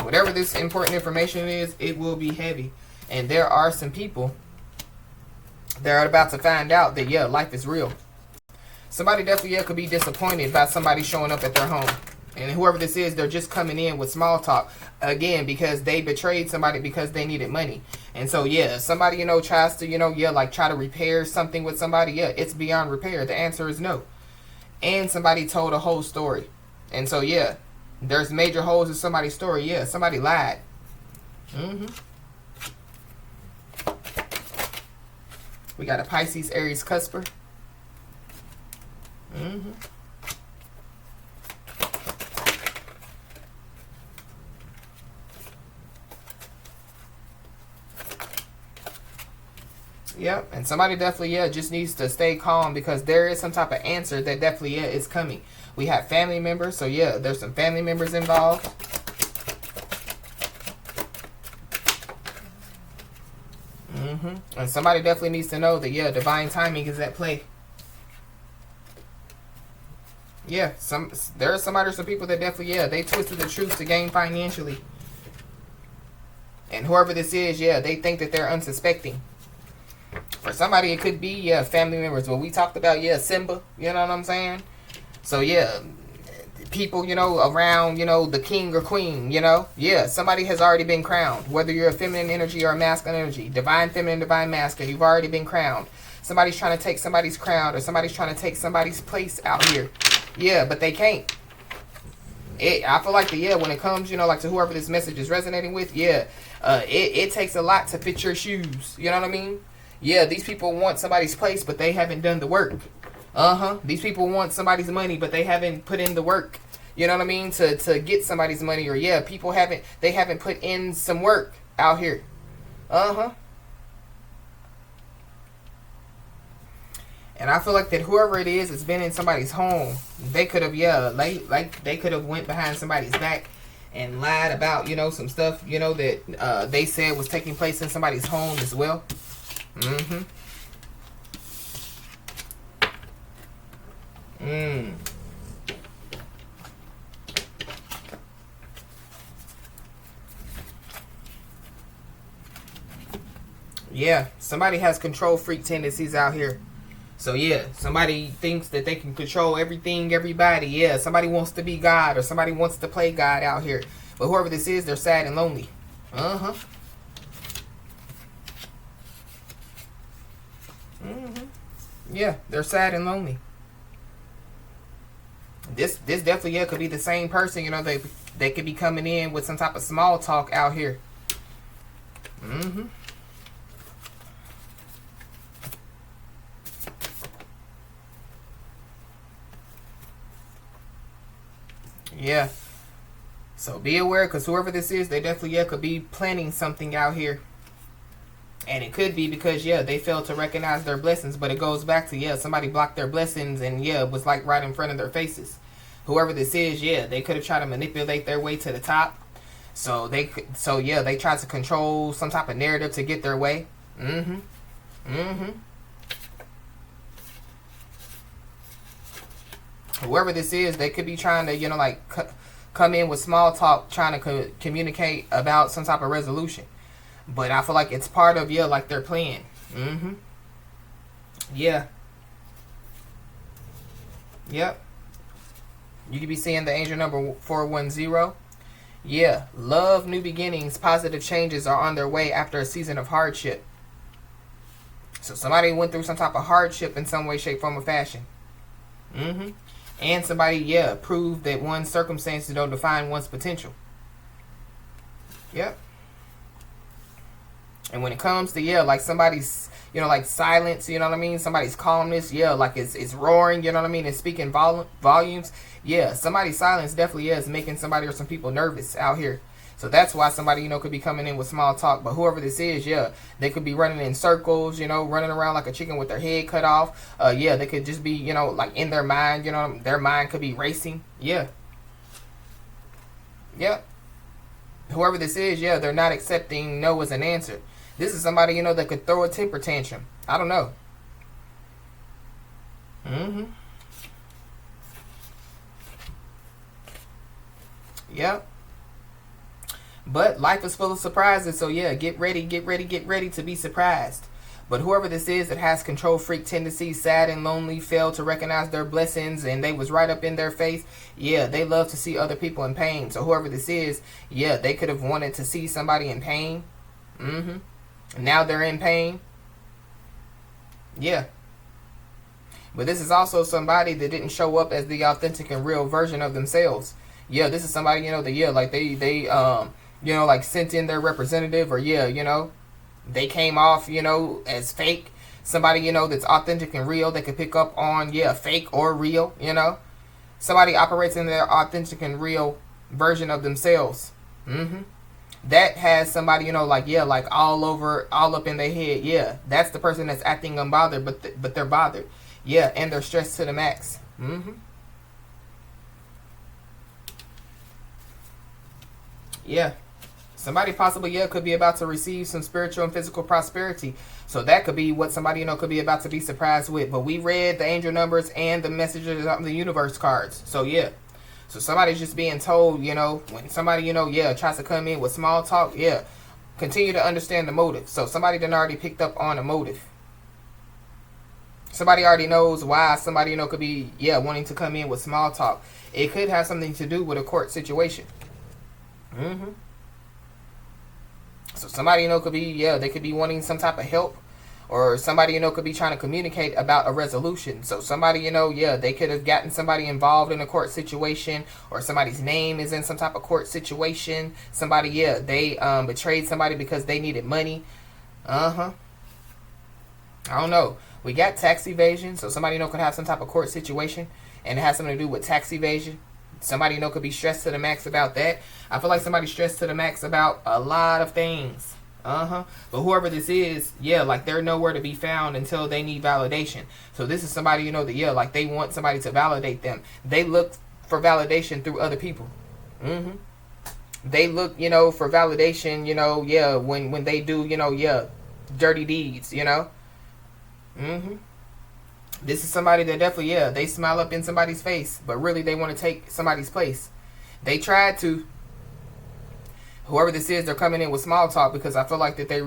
whatever this important information is, it will be heavy. And there are some people that are about to find out that, yeah, life is real. Somebody definitely, yeah, could be disappointed by somebody showing up at their home. And whoever this is, they're just coming in with small talk. Again, because they betrayed somebody because they needed money. And so, yeah, somebody, you know, tries to, you know, yeah, like try to repair something with somebody. Yeah, it's beyond repair. The answer is no. And somebody told a whole story. And so, yeah, there's major holes in somebody's story. Yeah, somebody lied. We got a Pisces, Aries, Cusper. Yep. And somebody definitely, just needs to stay calm, because there is some type of answer that definitely, is coming. We have family members. So, there's some family members involved. And somebody definitely needs to know that, divine timing is at play. Yeah, there are somebody or some people that definitely, they twisted the truth to gain financially. And whoever this is, they think that they're unsuspecting. For somebody, it could be, family members. Well, we talked about, Simba, you know what I'm saying? So, people, around, the king or queen, somebody has already been crowned. Whether you're a feminine energy or a masculine energy, divine feminine, divine masculine, you've already been crowned. Somebody's trying to take somebody's crown, or somebody's trying to take somebody's place out here. Yeah, but they can't. I feel like when it comes, like to whoever this message is resonating with, it takes a lot to fit your shoes. You know what I mean? Yeah, these people want somebody's place, but they haven't done the work. These people want somebody's money, but they haven't put in the work. You know what I mean? To get somebody's money, or people haven't put in some work out here. And I feel like that whoever it is that's been in somebody's home, they could have, they could have went behind somebody's back and lied about, some stuff, that they said was taking place in somebody's home as well. Yeah, somebody has control freak tendencies out here. So somebody thinks that they can control everything, everybody. Somebody wants to be God, or somebody wants to play God out here. But whoever this is, they're sad and lonely. Yeah, they're sad and lonely. This definitely could be the same person. They could be coming in with some type of small talk out here. Yeah. So be aware, because whoever this is, they definitely could be planning something out here. And it could be because, they failed to recognize their blessings. But it goes back to, somebody blocked their blessings, and, it was like right in front of their faces. Whoever this is, they could have tried to manipulate their way to the top. They tried to control some type of narrative to get their way. Whoever this is, they could be trying to, come in with small talk, trying to communicate about some type of resolution. But I feel like it's part of, like their plan. Yeah. Yep. You could be seeing the angel number 410. Yeah. Love, new beginnings, positive changes are on their way after a season of hardship. So somebody went through some type of hardship in some way, shape, form, or fashion. And somebody, proved that one's circumstances don't define one's potential. Yep. And when it comes to, like somebody's, like silence, you know what I mean? Somebody's calmness, like it's roaring, you know what I mean? It's speaking volumes. Yeah, somebody's silence definitely is making somebody or some people nervous out here. So that's why somebody, could be coming in with small talk. But whoever this is, they could be running in circles, running around like a chicken with their head cut off. They could just be, like in their mind, their mind could be racing. Yeah. Yep. Whoever this is, they're not accepting no as an answer. This is somebody, that could throw a temper tantrum. I don't know. Yep. But life is full of surprises, so get ready to be surprised. But whoever this is that has control freak tendencies, sad and lonely, failed to recognize their blessings, and they was right up in their face, they love to see other people in pain. So whoever this is, they could have wanted to see somebody in pain. Now they're in pain. Yeah. But this is also somebody that didn't show up as the authentic and real version of themselves. This is somebody, like they like sent in their representative, or they came off, as fake. Somebody, that's authentic and real, they could pick up on, fake or real, Somebody operates in their authentic and real version of themselves. that has somebody, you know, like, yeah, like all up in their head. Yeah, that's the person that's acting unbothered, but they're bothered. Yeah, and they're stressed to the max. Yeah. Somebody possibly, yeah, could be about to receive some spiritual and physical prosperity. So that could be what somebody, you know, could be about to be surprised with. But we read the angel numbers and the messages on the universe cards. So, yeah. So somebody's just being told, you know, when somebody, you know, yeah, tries to come in with small talk, yeah, continue to understand the motive. So somebody done already picked up on a motive. Somebody already knows why somebody, you know, could be, yeah, wanting to come in with small talk. It could have something to do with a court situation. So somebody, you know, could be, yeah, they could be wanting some type of help. Or somebody, you know, could be trying to communicate about a resolution. So somebody, you know, yeah, they could have gotten somebody involved in a court situation. Or somebody's name is in some type of court situation. Somebody, yeah, they betrayed somebody because they needed money. I don't know. We got tax evasion. So somebody, you know, could have some type of court situation. And it has something to do with tax evasion. Somebody, you know, could be stressed to the max about that. I feel like somebody's stressed to the max about a lot of things. But whoever this is, yeah, like they're nowhere to be found until they need validation. So this is somebody, you know, that, yeah, like they want somebody to validate them. They look for validation through other people. They look, you know, for validation, you know, yeah, when they do, you know, yeah, dirty deeds, you know. This is somebody that definitely, yeah, they smile up in somebody's face, but really they want to take somebody's place. They tried to. Whoever this is, they're coming in with small talk because I feel like that they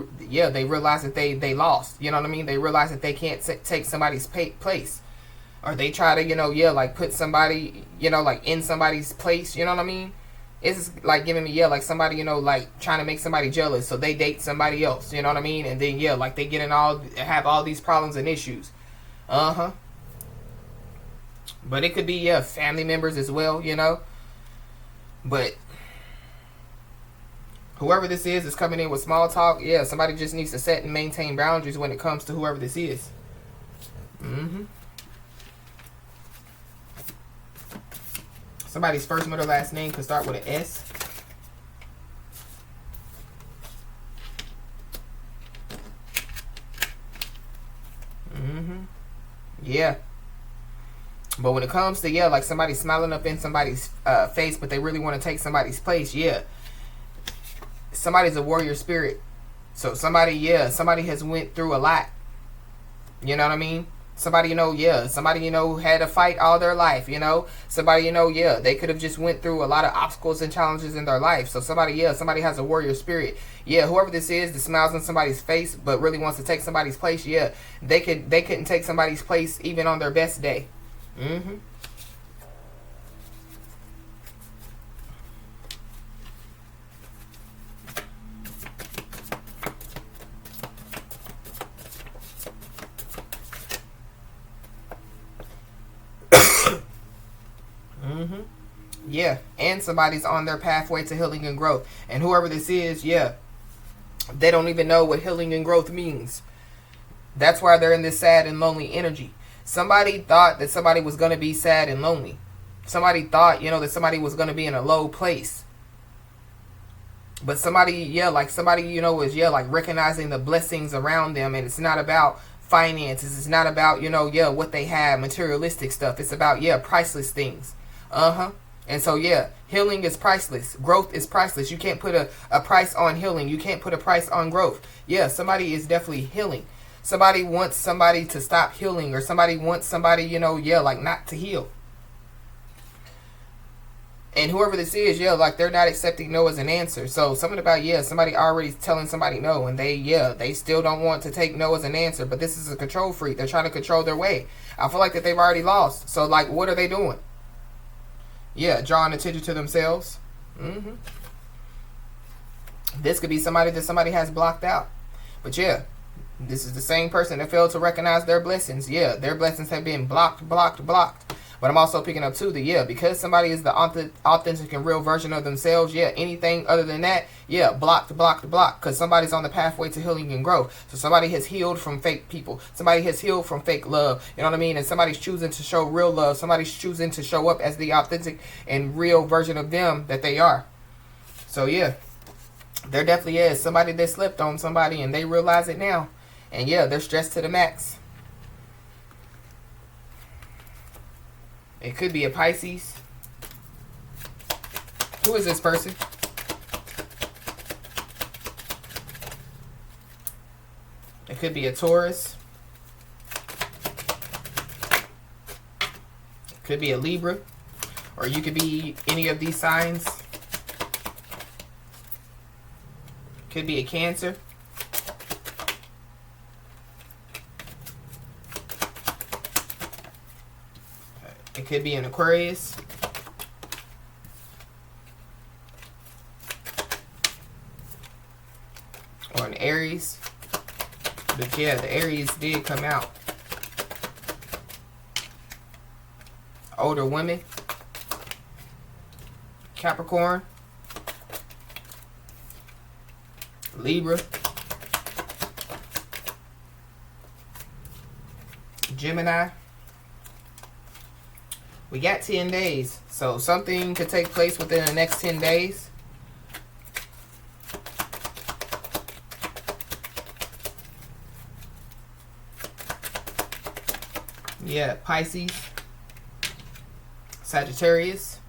realize that they lost. You know what I mean? They realize that they can't take somebody's place. Or they try to, you know, yeah, like put somebody, you know, like in somebody's place. You know what I mean? It's like giving me, yeah, like somebody, you know, like trying to make somebody jealous. So they date somebody else. You know what I mean? And then, yeah, like they get in have all these problems and issues. But it could be, yeah, family members as well, you know. But whoever this is coming in with small talk. Yeah, somebody just needs to set and maintain boundaries when it comes to whoever this is. Somebody's first, middle, last name could start with an S. Yeah. But when it comes to, yeah, like somebody smiling up in somebody's face, but they really want to take somebody's place, yeah. Somebody's a warrior spirit. So somebody, yeah, somebody has went through a lot. You know what I mean? Somebody, you know, yeah, somebody, you know, had a fight all their life, you know. Somebody, you know, yeah, they could have just went through a lot of obstacles and challenges in their life. So somebody, yeah, somebody has a warrior spirit. Yeah, whoever this is that smiles in somebody's face but really wants to take somebody's place, yeah, they couldn't take somebody's place even on their best day. Yeah, and somebody's on their pathway to healing and growth. And whoever this is, yeah, they don't even know what healing and growth means. That's why they're in this sad and lonely energy. Somebody thought that somebody was going to be sad and lonely. Somebody thought, you know, that somebody was going to be in a low place. But somebody, yeah, like somebody, you know, is, yeah, like recognizing the blessings around them. And it's not about finances. It's not about, you know, yeah, what they have, materialistic stuff. It's about, yeah, priceless things. And so, yeah, healing is priceless. Growth is priceless. You can't put a price on healing. You can't put a price on growth. Yeah, somebody is definitely healing. Somebody wants somebody to stop healing, or somebody wants somebody, you know, yeah, like not to heal. And whoever this is, yeah, like they're not accepting no as an answer. So something about, yeah, somebody already telling somebody no, and they still don't want to take no as an answer. But this is a control freak. They're trying to control their way. I feel like that they've already lost. So like, what are they doing? Yeah, drawing attention to themselves. This could be somebody that somebody has blocked out. But yeah, this is the same person that failed to recognize their blessings. Yeah, their blessings have been blocked. But I'm also picking up too that, yeah, because somebody is the authentic and real version of themselves, yeah, anything other than that, yeah, blocked. Because somebody's on the pathway to healing and growth. So somebody has healed from fake people. Somebody has healed from fake love. You know what I mean? And somebody's choosing to show real love. Somebody's choosing to show up as the authentic and real version of them that they are. So yeah, There definitely is somebody that slept on somebody and they realize it now. And yeah, they're stressed to the max. It could be a Pisces. Who is this person? It could be a Taurus. It could be a Libra. Or you could be any of these signs. Could be a Cancer. It could be an Aquarius. Or an Aries. But yeah, the Aries did come out. Older women. Capricorn. Libra. Gemini. We got 10 days. So something could take place within the next 10 days. Yeah, Pisces. Sagittarius.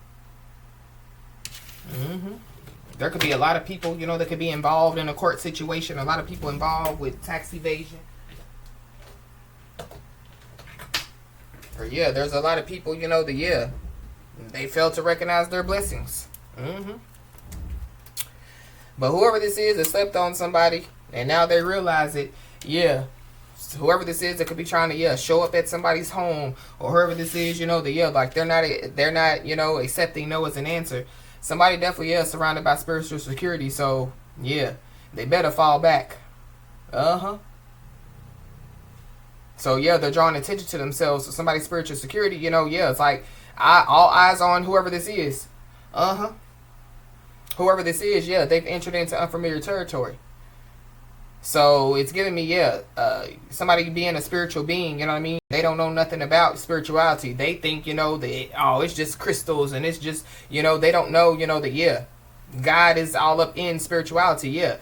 There could be a lot of people, you know, that could be involved in a court situation. A lot of people involved with tax evasion. Or yeah, there's a lot of people, you know, that yeah, they fail to recognize their blessings. But whoever this is that slept on somebody and now they realize it, yeah. Whoever this is that could be trying to yeah show up at somebody's home, or whoever this is, you know, that yeah, like they're not you know accepting no as an answer. Somebody definitely is surrounded by spiritual security, so yeah, they better fall back. So yeah, they're drawing attention to themselves. So somebody's spiritual security, you know, yeah, it's like all eyes on whoever this is. Whoever this is, yeah, they've entered into unfamiliar territory. So it's giving me, yeah, somebody being a spiritual being, you know what I mean? They don't know nothing about spirituality. They think, you know, that, oh, it's just crystals and it's just, you know, they don't know, you know, that, yeah, God is all up in spirituality, yeah.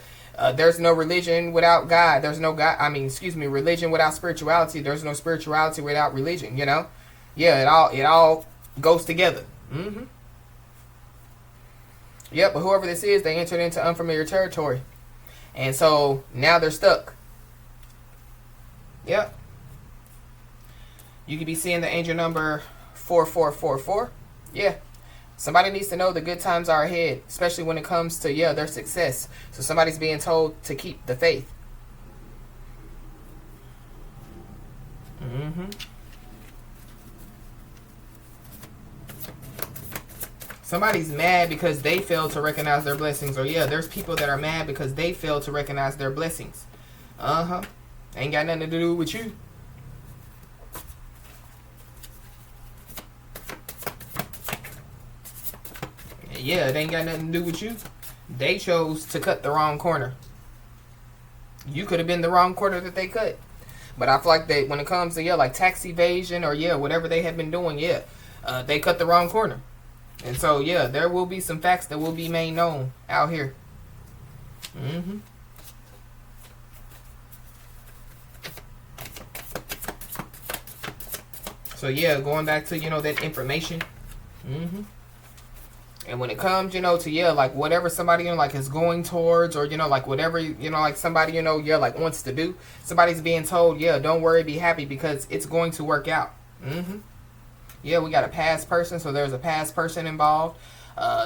There's no religion without God. There's no God, religion without spirituality. There's no spirituality without religion, you know? Yeah, it all goes together. Yeah, but whoever this is, they entered into unfamiliar territory. And so now they're stuck. Yep. You could be seeing the angel number 4444. Yeah. Somebody needs to know the good times are ahead, especially when it comes to, yeah, their success. So somebody's being told to keep the faith. Somebody's mad because they failed to recognize their blessings. Or yeah, there's people that are mad because they failed to recognize their blessings. Ain't got nothing to do with you. Yeah, it ain't got nothing to do with you. They chose to cut the wrong corner. You could have been the wrong corner that they cut. But I feel like they, when it comes to, yeah, like tax evasion or, yeah, whatever they have been doing, yeah, they cut the wrong corner. And so, yeah, there will be some facts that will be made known out here. So, yeah, going back to, you know, that information. And when it comes, you know, to, yeah, like whatever somebody, you know, like is going towards, or, you know, like whatever, you know, like somebody, you know, yeah, like wants to do, somebody's being told, yeah, don't worry, be happy because it's going to work out. Yeah, we got a past person, so there's a past person involved.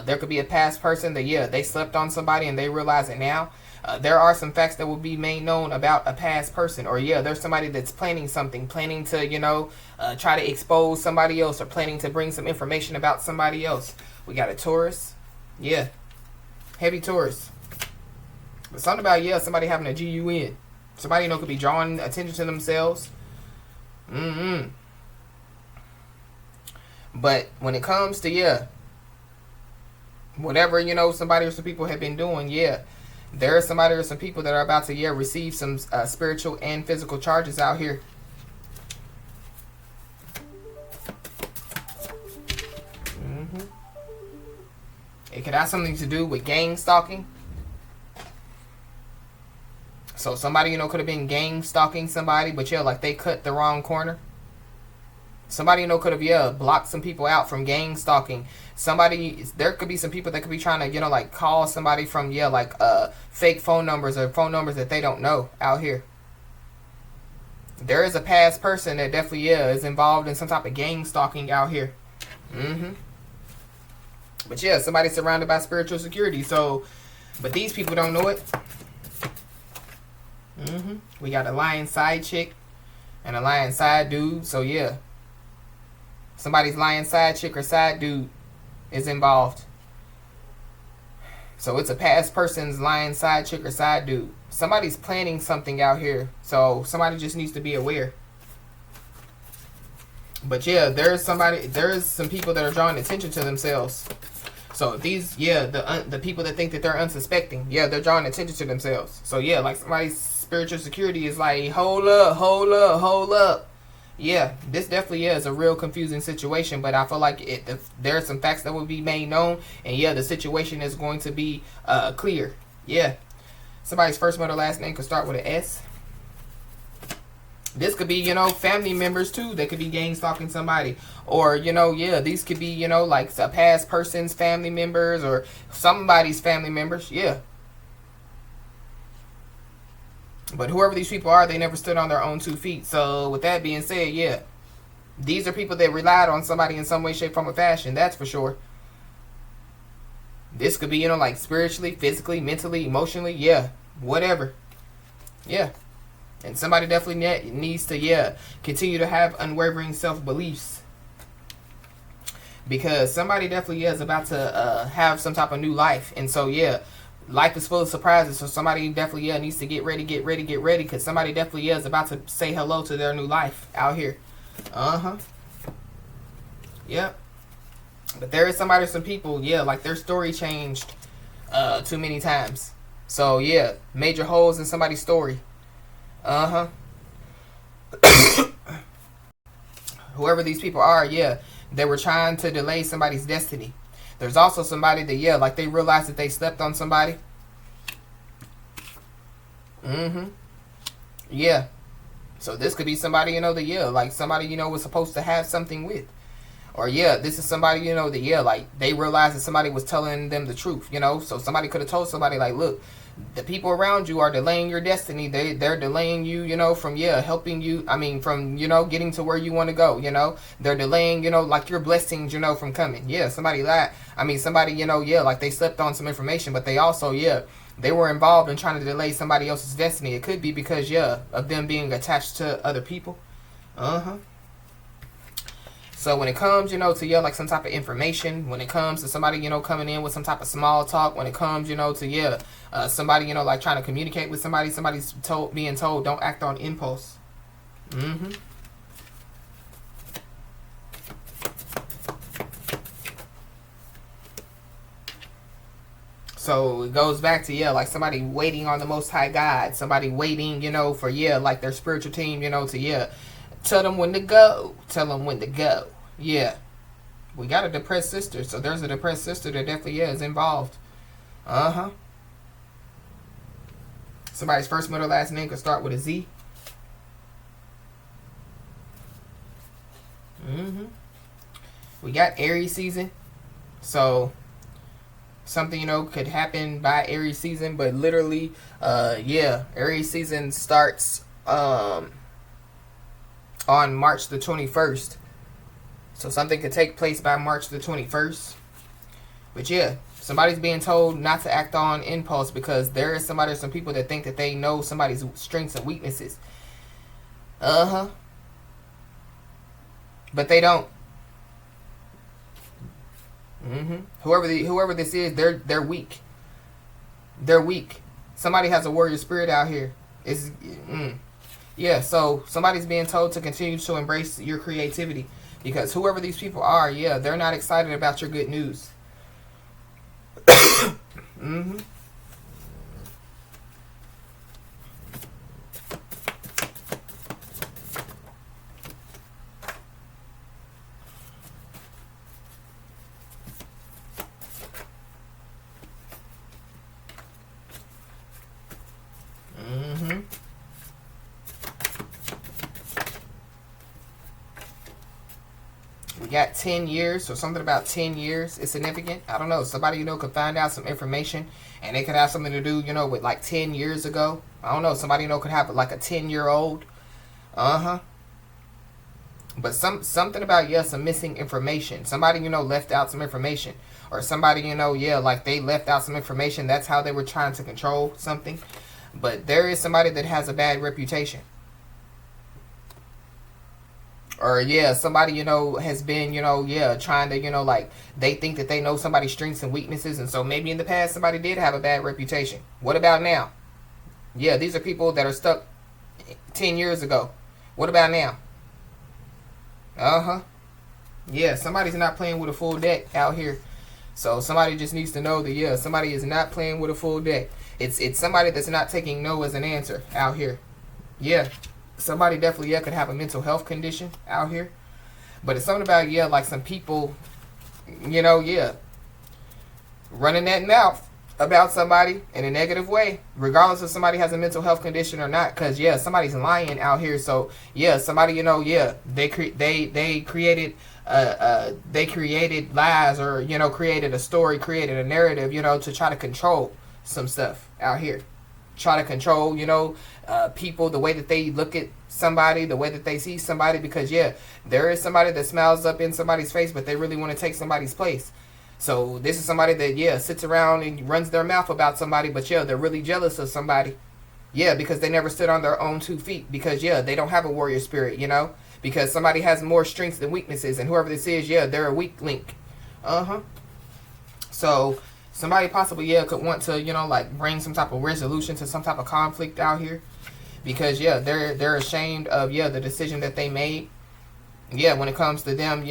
There could be a past person that, yeah, they slept on somebody and they realize it now. There are some facts that will be made known about a past person. Or, yeah, there's somebody that's planning something, planning to, you know, try to expose somebody else, or planning to bring some information about somebody else. We got a Taurus. Yeah, heavy Taurus. But something about, yeah, somebody having a GUN. Somebody, you know, could be drawing attention to themselves. But when it comes to, yeah, whatever, you know, somebody or some people have been doing, yeah, there are somebody or some people that are about to, yeah, receive some spiritual and physical charges out here. It could have something to do with gang stalking. So somebody, could have been gang stalking somebody, but yeah, like they cut the wrong corner. Somebody, could have, blocked some people out from gang stalking. Somebody, there could be some people that could be trying to, like call somebody from, fake phone numbers or phone numbers that they don't know out here. There is a past person that definitely, is involved in some type of gang stalking out here. But yeah, somebody's surrounded by spiritual security. So, but these people don't know it. We got a lion side chick and a lion side dude. So yeah, somebody's lion side chick or side dude is involved. So it's a past person's lion side chick or side dude. Somebody's planning something out here. So somebody just needs to be aware. But yeah, there's some people that are drawing attention to themselves. So these, the people that think that they're unsuspecting, they're drawing attention to themselves. So yeah, like somebody's spiritual security is like, hold up. Yeah, this definitely is a real confusing situation, but I feel like there are some facts that will be made known, and the situation is going to be clear. Yeah, somebody's first, middle, last name could start with an S. This could be, family members too. They could be gang stalking somebody. Or, these could be, like a past person's family members or somebody's family members. Yeah. But whoever these people are, they never stood on their own 2 feet. So with that being said, these are people that relied on somebody in some way, shape, form, or fashion. That's for sure. This could be, like spiritually, physically, mentally, emotionally. Yeah. Whatever. Yeah. And somebody definitely needs to, continue to have unwavering self-beliefs. Because somebody definitely is about to have some type of new life. And so, life is full of surprises. So somebody definitely, needs to get ready. Because somebody definitely is about to say hello to their new life out here. Yep. But there is somebody, some people, like their story changed too many times. So, major holes in somebody's story. Whoever these people are, they were trying to delay somebody's destiny. There's also somebody that, like they realized that they slept on somebody. Yeah. So this could be somebody, that, like somebody, was supposed to have something with. Or, this is somebody, that, like they realized that somebody was telling them the truth, So somebody could have told somebody, like, look, the people around you are delaying your destiny. They're delaying you, from, helping you. I mean, from, getting to where you want to go, They're delaying, like your blessings, from coming. Yeah, somebody lied. I mean, somebody, like they slept on some information, but they also, they were involved in trying to delay somebody else's destiny. It could be because, of them being attached to other people. So when it comes, to, like some type of information, when it comes to somebody, coming in with some type of small talk, when it comes, to, somebody, like trying to communicate with somebody, somebody's being told, don't act on impulse. So it goes back to, like somebody waiting on the Most High God, somebody waiting, for, like their spiritual team, to, tell them when to go. Tell them when to go. Yeah. We got a depressed sister. So there's a depressed sister that definitely is involved. Somebody's first, middle, last name could start with a Z. We got Aries season. So something, could happen by Aries season. But literally, Aries season starts on March the 21st. So something could take place by March the 21st. But somebody's being told not to act on impulse because there is somebody or some people that think that they know somebody's strengths and weaknesses. But they don't. Whoever this is, they're weak. They're weak. Somebody has a warrior spirit out here. So somebody's being told to continue to embrace your creativity. Because whoever these people are, they're not excited about your good news. Mm-hmm. got 10 years or something about 10 years is significant. I don't know. Somebody, could find out some information and they could have something to do, with like 10 years ago. I don't know. Somebody, could have like a 10-year-old. But something about, some missing information. Somebody, left out some information. Or somebody, like they left out some information. That's how they were trying to control something. But there is somebody that has a bad reputation. Or, somebody, has been, trying to, like, they think that they know somebody's strengths and weaknesses. And so maybe in the past, somebody did have a bad reputation. What about now? Yeah, these are people that are stuck 10 years ago. What about now? Yeah, somebody's not playing with a full deck out here. So somebody just needs to know that, somebody is not playing with a full deck. It's somebody that's not taking no as an answer out here. Yeah. Somebody definitely, could have a mental health condition out here. But it's something about, like some people, running that mouth about somebody in a negative way, regardless if somebody has a mental health condition or not. Because, somebody's lying out here. So, somebody, they created lies or, created a story, created a narrative, to try to control some stuff out here. Try to control, people, the way that they look at somebody, the way that they see somebody, because there is somebody that smiles up in somebody's face, but they really want to take somebody's place. So this is somebody that sits around and runs their mouth about somebody, but they're really jealous of somebody, because they never stood on their own 2 feet, because they don't have a warrior spirit, because somebody has more strengths than weaknesses, and whoever this is, they're a weak link. So somebody possibly, could want to, like bring some type of resolution to some type of conflict out here. Because, they're ashamed of, the decision that they made. When it comes to them,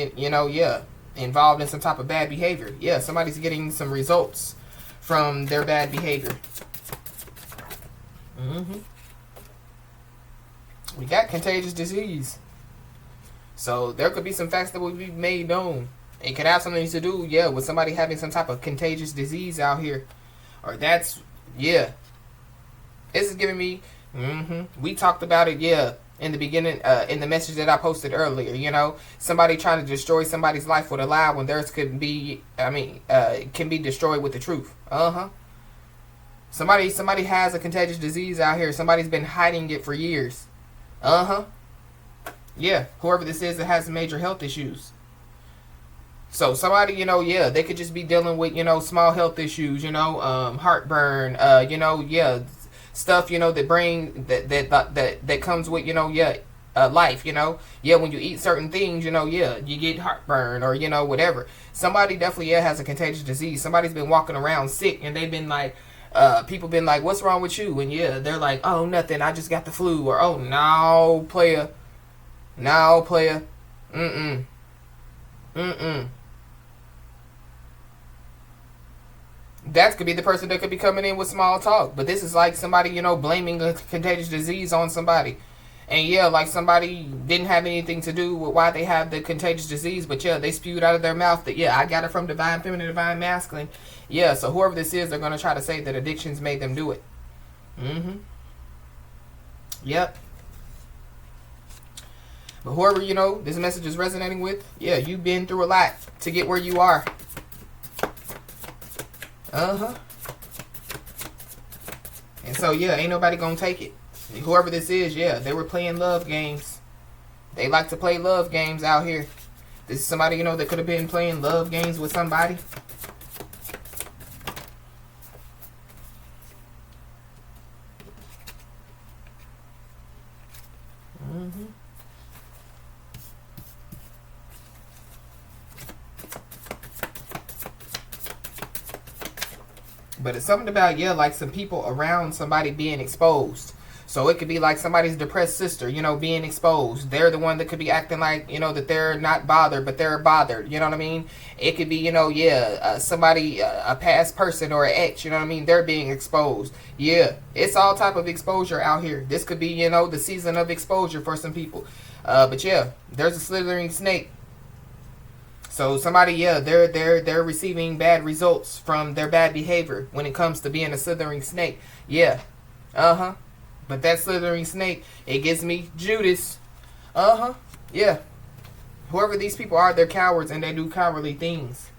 involved in some type of bad behavior. Somebody's getting some results from their bad behavior. We got contagious disease. So there could be some facts that will be made known. It could have something to do, with somebody having some type of contagious disease out here. Or that's, this is giving me, we talked about it, in the beginning, in the message that I posted earlier, somebody trying to destroy somebody's life with a lie when theirs could be, can be destroyed with the truth. Somebody has a contagious disease out here. Somebody's been hiding it for years. Whoever this is that has major health issues. So somebody, they could just be dealing with, small health issues, heartburn, stuff, that bring, that comes with, life, when you eat certain things, you get heartburn or, whatever. Somebody definitely, has a contagious disease. Somebody's been walking around sick and they've been like, people been like, what's wrong with you? And they're like, oh, nothing. I just got the flu. Or, oh, no, player. Mm-mm. That could be the person that could be coming in with small talk. But this is like somebody, blaming a contagious disease on somebody. And like somebody didn't have anything to do with why they have the contagious disease. But they spewed out of their mouth that, I got it from divine feminine, divine masculine. So whoever this is, they're going to try to say that addictions made them do it. Yep. But whoever, this message is resonating with, you've been through a lot to get where you are. And so, ain't nobody gonna take it. Whoever this is, they were playing love games. They like to play love games out here. This is somebody, that could have been playing love games with somebody. But it's something about, like some people around somebody being exposed. So it could be like somebody's depressed sister, being exposed. They're the one that could be acting like, that they're not bothered, but they're bothered. You know what I mean? It could be, somebody, a past person or an ex, they're being exposed. It's all type of exposure out here. This could be, the season of exposure for some people. But there's a slithering snake. So somebody, they're receiving bad results from their bad behavior when it comes to being a slithering snake. But that slithering snake, it gives me Judas. Whoever these people are, they're cowards and they do cowardly things.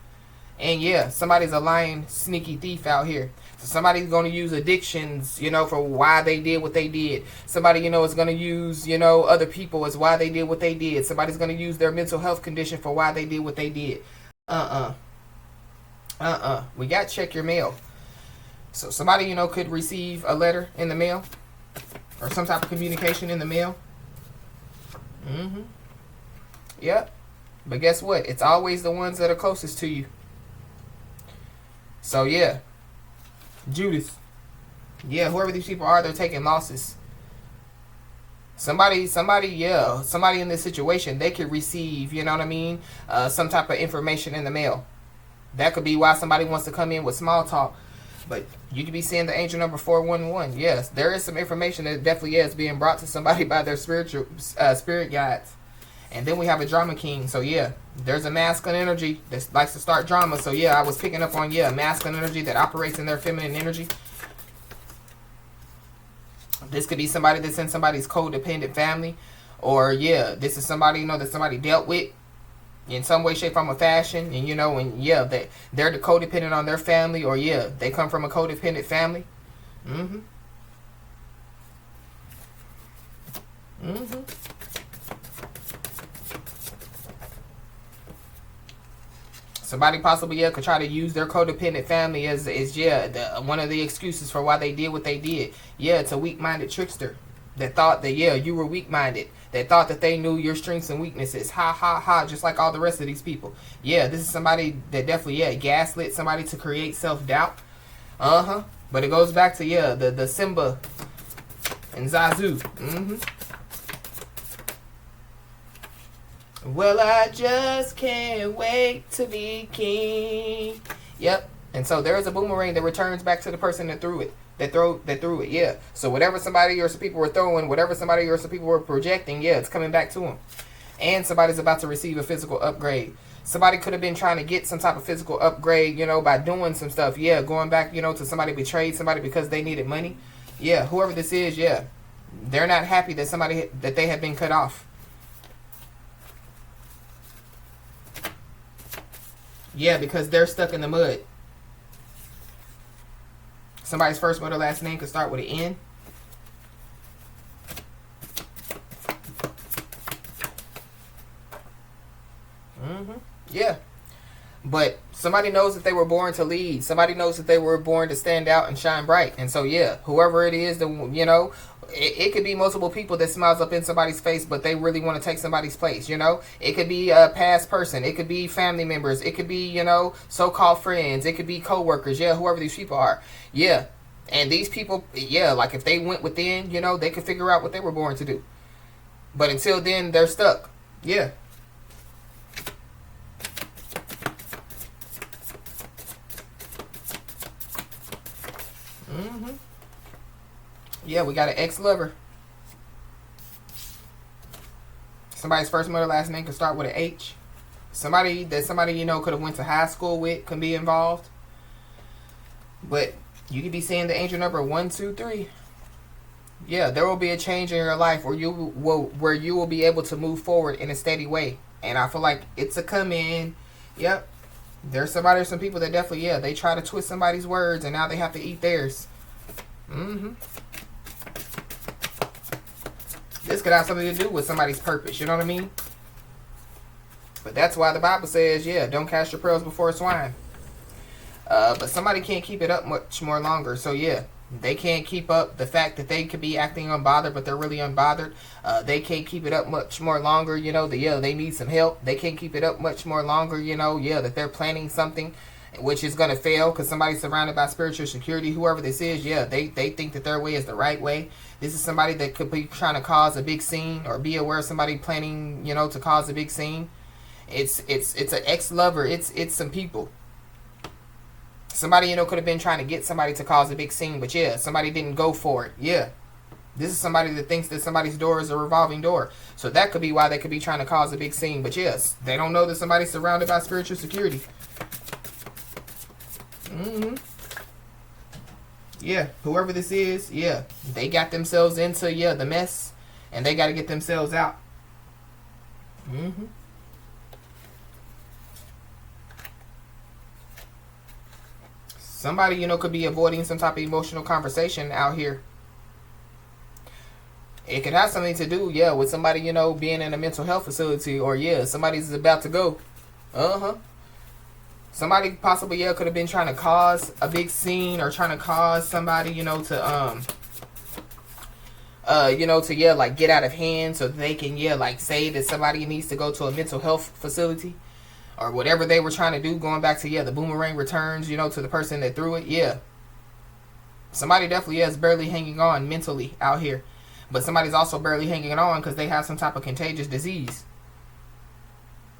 And yeah, somebody's a lying, sneaky thief out here. So somebody's going to use addictions, you know, for why they did what they did. Somebody, you know, is going to use, you know, other people as why they did what they did. Somebody's going to use their mental health condition for why they did what they did. We got to check your mail. So somebody, you know, could receive a letter in the mail or some type of communication in the mail. Yep. But guess what? It's always the ones that are closest to you. So yeah. Judas. Yeah, whoever these people are, they're taking losses. Somebody in this situation, they could receive, you know what I mean, some type of information in the mail. That could be why somebody wants to come in with small talk. But you could be seeing the angel number 411. Yes, there is some information that definitely is being brought to somebody by their spiritual spirit guides. And then we have a drama king. So yeah, there's a masculine energy that likes to start drama. So yeah, I was picking up on, yeah, masculine energy that operates in their feminine energy. This could be somebody that's in somebody's codependent family. Or yeah, this is somebody, you know, that somebody dealt with in some way, shape, form, or fashion. And you know, and yeah, they're the codependent on their family. Or yeah, they come from a codependent family. Somebody possibly, yeah, could try to use their codependent family as one of the excuses for why they did what they did. Yeah, it's a weak-minded trickster that thought that, yeah, you were weak-minded. That thought that they knew your strengths and weaknesses. Ha, ha, ha, just like all the rest of these people. Yeah, this is somebody that definitely, yeah, gaslit somebody to create self-doubt. But it goes back to, yeah, the Simba and Zazu. Well, I just can't wait to be king. Yep. And so there is a boomerang that returns back to the person that threw it. That threw it, yeah. So whatever somebody or some people were throwing, whatever somebody or some people were projecting, yeah, it's coming back to them. And somebody's about to receive a physical upgrade. Somebody could have been trying to get some type of physical upgrade, you know, by doing some stuff. Yeah, going back, you know, to somebody betrayed somebody because they needed money. Yeah, whoever this is, yeah. They're not happy that they have been cut off. Yeah, because they're stuck in the mud. Somebody's first, middle, last name could start with an N. Yeah. But somebody knows that they were born to lead. Somebody knows that they were born to stand out and shine bright. And so, yeah, whoever it is, you know, it could be multiple people that smiles up in somebody's face, but they really want to take somebody's place, you know. It could be a past person. It could be family members. It could be, you know, so-called friends. It could be co-workers. Yeah, whoever these people are. Yeah. And these people, yeah, like if they went within, you know, they could figure out what they were born to do. But until then, they're stuck. Yeah. Yeah, we got an ex-lover. Somebody's first, middle, last name could start with an H. Somebody, you know, could have went to high school with, can be involved. But you could be seeing the angel number 123. Yeah, there will be a change in your life where you will be able to move forward in a steady way. And I feel like it's a come in. Yep. There's somebody or some people that definitely, yeah, they try to twist somebody's words and now they have to eat theirs. This could have something to do with somebody's purpose, you know what I mean? But that's why the Bible says, yeah, don't cast your pearls before swine. But somebody can't keep it up much more longer. So yeah, they can't keep up the fact that they could be acting unbothered, but they're really unbothered. They can't keep it up much more longer, you know, they need some help. They can't keep it up much more longer, you know, yeah, that they're planning something which is going to fail because somebody's surrounded by spiritual security. Whoever this is, yeah, they think that their way is the right way. This is somebody that could be trying to cause a big scene or be aware of somebody planning, you know, to cause a big scene. It's an ex-lover. It's some people. Somebody, you know, could have been trying to get somebody to cause a big scene, but yeah, somebody didn't go for it. Yeah. This is somebody that thinks that somebody's door is a revolving door. So that could be why they could be trying to cause a big scene. But yes, they don't know that somebody's surrounded by spiritual security. Yeah, whoever this is, yeah, they got themselves into, yeah, the mess, and they got to get themselves out. Somebody, you know, could be avoiding some type of emotional conversation out here. It could have something to do, yeah, with somebody, you know, being in a mental health facility, or yeah, somebody's about to go. Somebody possibly, yeah, could have been trying to cause a big scene, or trying to cause somebody, you know, to yeah, like get out of hand so they can, yeah, like say that somebody needs to go to a mental health facility, or whatever they were trying to do, going back to, yeah, the boomerang returns, you know, to the person that threw it. Yeah, somebody definitely, yeah, is barely hanging on mentally out here. But somebody's also barely hanging on because they have some type of contagious disease.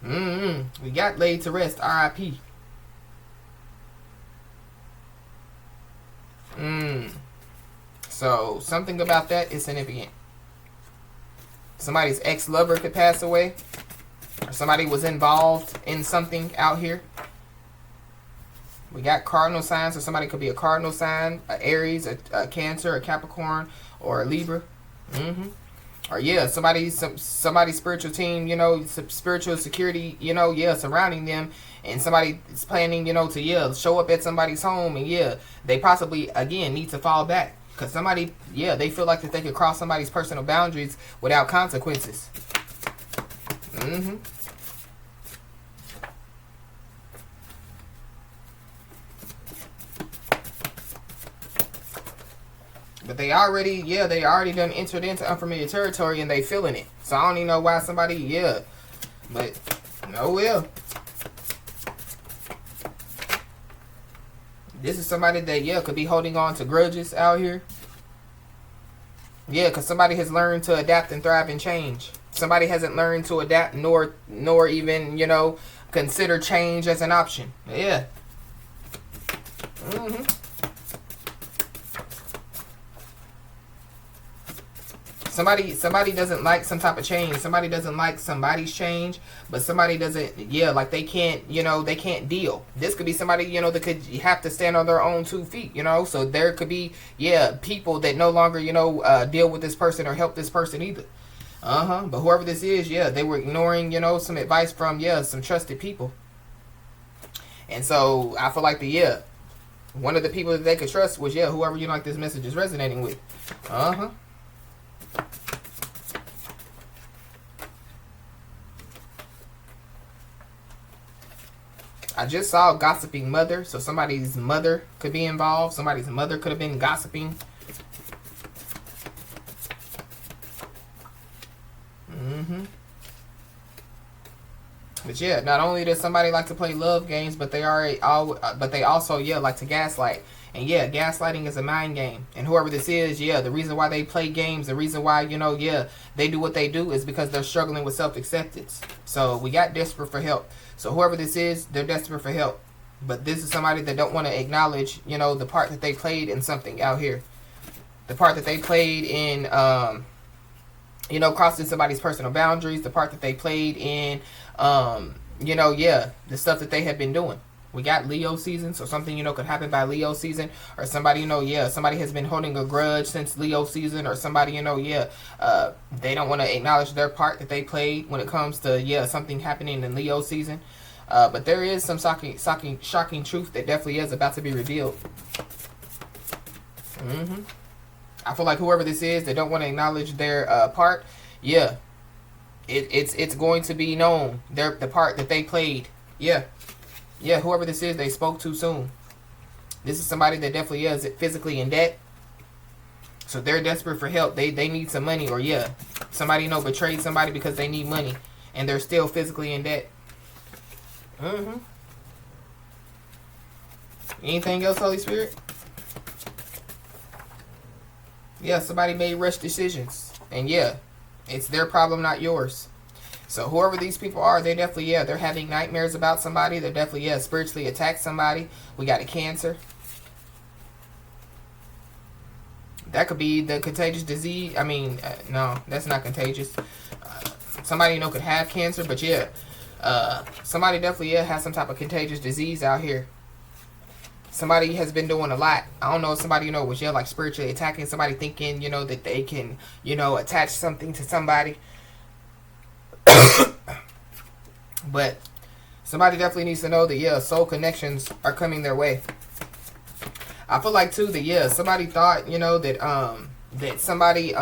We got laid to rest, R.I.P. So something about that is significant. Somebody's ex-lover could pass away, or somebody was involved in something out here. We got cardinal signs, so somebody could be a cardinal sign, a Aries, a Cancer, a Capricorn, or a Libra. Or yeah, somebody's spiritual team, you know, spiritual security, you know, yeah, surrounding them, and somebody is planning, you know, to, yeah, show up at somebody's home, and yeah, they possibly again need to fall back because somebody, yeah, they feel like that they could cross somebody's personal boundaries without consequences. But they already done entered into unfamiliar territory, and they feeling it. So I don't even know why somebody, yeah. But, no will. This is somebody that, yeah, could be holding on to grudges out here. Yeah, because somebody has learned to adapt and thrive and change. Somebody hasn't learned to adapt nor even, you know, consider change as an option. Yeah. Somebody doesn't like some type of change. Somebody doesn't like somebody's change, but somebody doesn't, yeah, like they can't, you know, they can't deal. This could be somebody, you know, that could have to stand on their own 2 feet, you know. So there could be, yeah, people that no longer, you know, deal with this person or help this person either. But whoever this is, yeah, they were ignoring, you know, some advice from, yeah, some trusted people. And so I feel like one of the people that they could trust was, yeah, whoever, you know, like this message is resonating with. I just saw gossiping mother, so somebody's mother could be involved. Somebody's mother could have been gossiping. But yeah, not only does somebody like to play love games, but they also, yeah, like to gaslight. And yeah, gaslighting is a mind game. And whoever this is, yeah, the reason why they play games, the reason why, you know, yeah, they do what they do is because they're struggling with self-acceptance. So we got desperate for help. So whoever this is, they're desperate for help. But this is somebody that don't want to acknowledge, you know, the part that they played in something out here. The part that they played in, you know, crossing somebody's personal boundaries. The part that they played in, you know, yeah, the stuff that they have been doing. We got Leo season, so something, you know, could happen by Leo season. Or somebody, you know, yeah, somebody has been holding a grudge since Leo season. Or somebody, you know, yeah, they don't want to acknowledge their part that they played when it comes to, yeah, something happening in Leo season. But there is some shocking truth that definitely is about to be revealed. I feel like whoever this is, they don't want to acknowledge their part. Yeah, it's going to be known, the part that they played. Yeah, whoever this is, they spoke too soon. This is somebody that definitely is physically in debt. So they're desperate for help. They need some money. Or yeah, somebody, you know, betrayed somebody because they need money. And they're still physically in debt. Anything else, Holy Spirit? Yeah, somebody made rush decisions. And yeah, it's their problem, not yours. So whoever these people are, they definitely, yeah, they're having nightmares about somebody. They're definitely, yeah, spiritually attacked somebody. We got a Cancer. That could be the contagious disease. I mean, no, that's not contagious. Somebody, you know, could have cancer, but yeah, somebody definitely, yeah, has some type of contagious disease out here. Somebody has been doing a lot. I don't know if somebody, you know, was, yeah, like spiritually attacking somebody, thinking, you know, that they can, you know, attach something to somebody. But somebody definitely needs to know that, yeah, soul connections are coming their way. I feel like too that yeah, somebody thought, you know, that somebody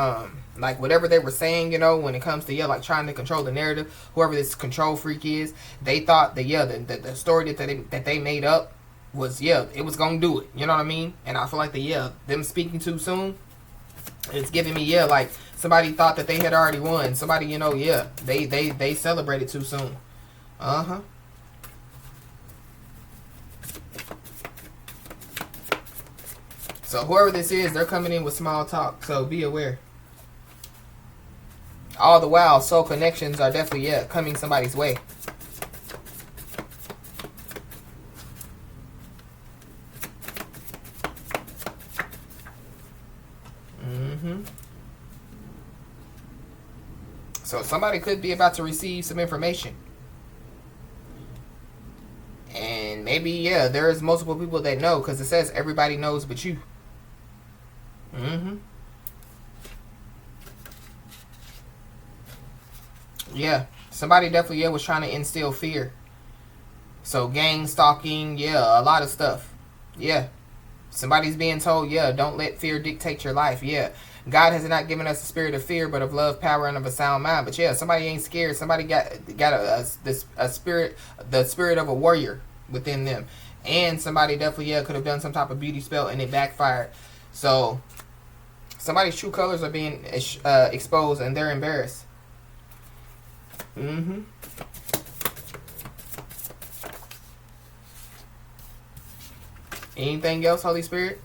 like whatever they were saying, you know, when it comes to yeah, like trying to control the narrative, whoever this control freak is, they thought that yeah, the story that they made up was yeah, it was gonna do it. You know what I mean? And I feel like the yeah, them speaking too soon, it's giving me yeah, like somebody thought that they had already won. Somebody, you know, yeah, they celebrated too soon. So whoever this is, they're coming in with small talk. So be aware. All the while, soul connections are definitely yeah coming somebody's way. So somebody could be about to receive some information. And maybe, yeah, there's multiple people that know, because it says everybody knows but you. Yeah, somebody definitely, yeah, was trying to instill fear. So gang stalking, yeah, a lot of stuff. Yeah. Somebody's being told, yeah, don't let fear dictate your life. Yeah. God has not given us a spirit of fear, but of love, power, and of a sound mind. But yeah, somebody ain't scared. Somebody got a spirit, the spirit of a warrior within them. And somebody definitely, yeah, could have done some type of beauty spell and it backfired. So somebody's true colors are being exposed and they're embarrassed. Anything else, Holy Spirit?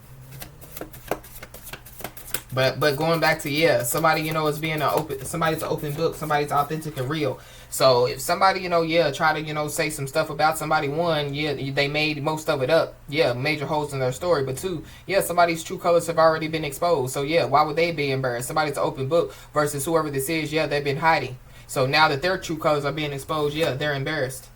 But going back to yeah, somebody, you know, is being somebody's an open book, somebody's authentic and real. So if somebody, you know, yeah, try to, you know, say some stuff about somebody, one, yeah, they made most of it up. Yeah, major holes in their story. But two, yeah, somebody's true colors have already been exposed. So yeah, why would they be embarrassed? Somebody's an open book versus whoever this is, yeah, they've been hiding. So now that their true colors are being exposed, yeah, they're embarrassed.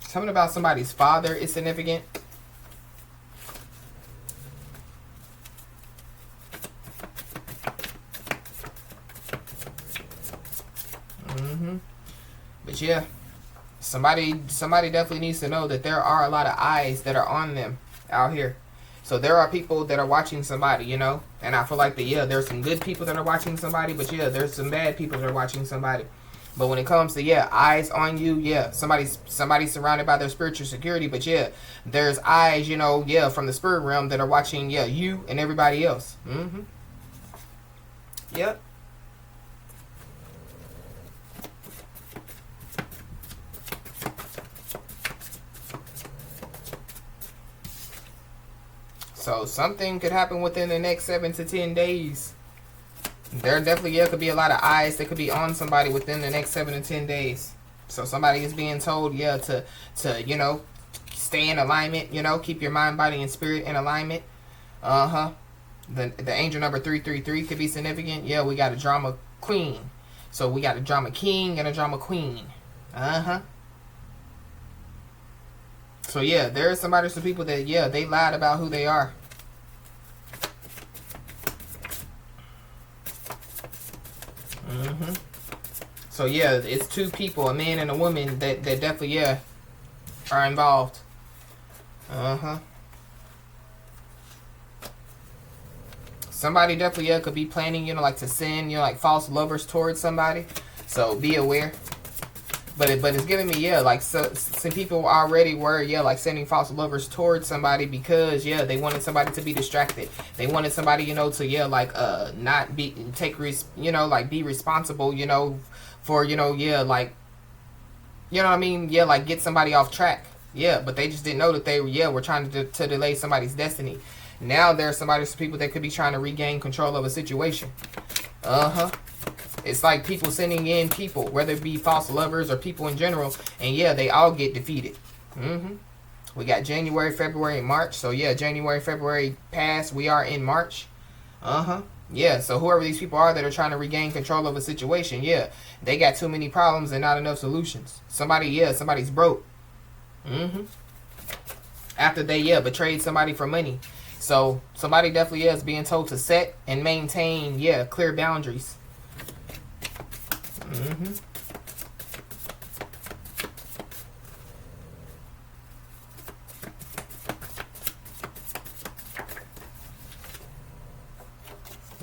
Something about somebody's father is significant. But yeah, somebody definitely needs to know that there are a lot of eyes that are on them out here. So there are people that are watching somebody, you know, and I feel like that yeah, there's some good people that are watching somebody, but yeah, there's some bad people that are watching somebody. But when it comes to yeah, eyes on you, yeah, somebody's surrounded by their spiritual security, but yeah, there's eyes, you know, yeah, from the spirit realm that are watching yeah, you and everybody else. Yep. So something could happen within the next 7 to 10 days. There definitely yeah, could be a lot of eyes that could be on somebody within the next 7 to 10 days. So somebody is being told yeah to you know, stay in alignment, you know, keep your mind, body, and spirit in alignment. The angel number 333 could be significant. Yeah, we got a drama queen. So we got a drama king and a drama queen. So yeah, there's some people that yeah, they lied about who they are. So yeah, it's two people, a man and a woman, that definitely yeah are involved. Somebody definitely yeah could be planning, you know, like to send, you know, like false lovers towards somebody. So be aware. But it's giving me yeah, like so, some people already were yeah, like sending false lovers towards somebody because yeah, they wanted somebody to be distracted. They wanted somebody, you know, to yeah, like not be you know, like be responsible, you know, for, you know, yeah, like, you know what I mean, yeah, like get somebody off track. Yeah, but they just didn't know that they yeah were trying to delay somebody's destiny. Now there's some people that could be trying to regain control of a situation. It's like people sending in people, whether it be false lovers or people in general, and yeah, they all get defeated. We got January, February, and March. So yeah, January, February passed. We are in March. Yeah, so whoever these people are that are trying to regain control of a situation, yeah, they got too many problems and not enough solutions. Somebody's broke. after they, yeah, betrayed somebody for money. So somebody definitely is being told to set and maintain, yeah, clear boundaries.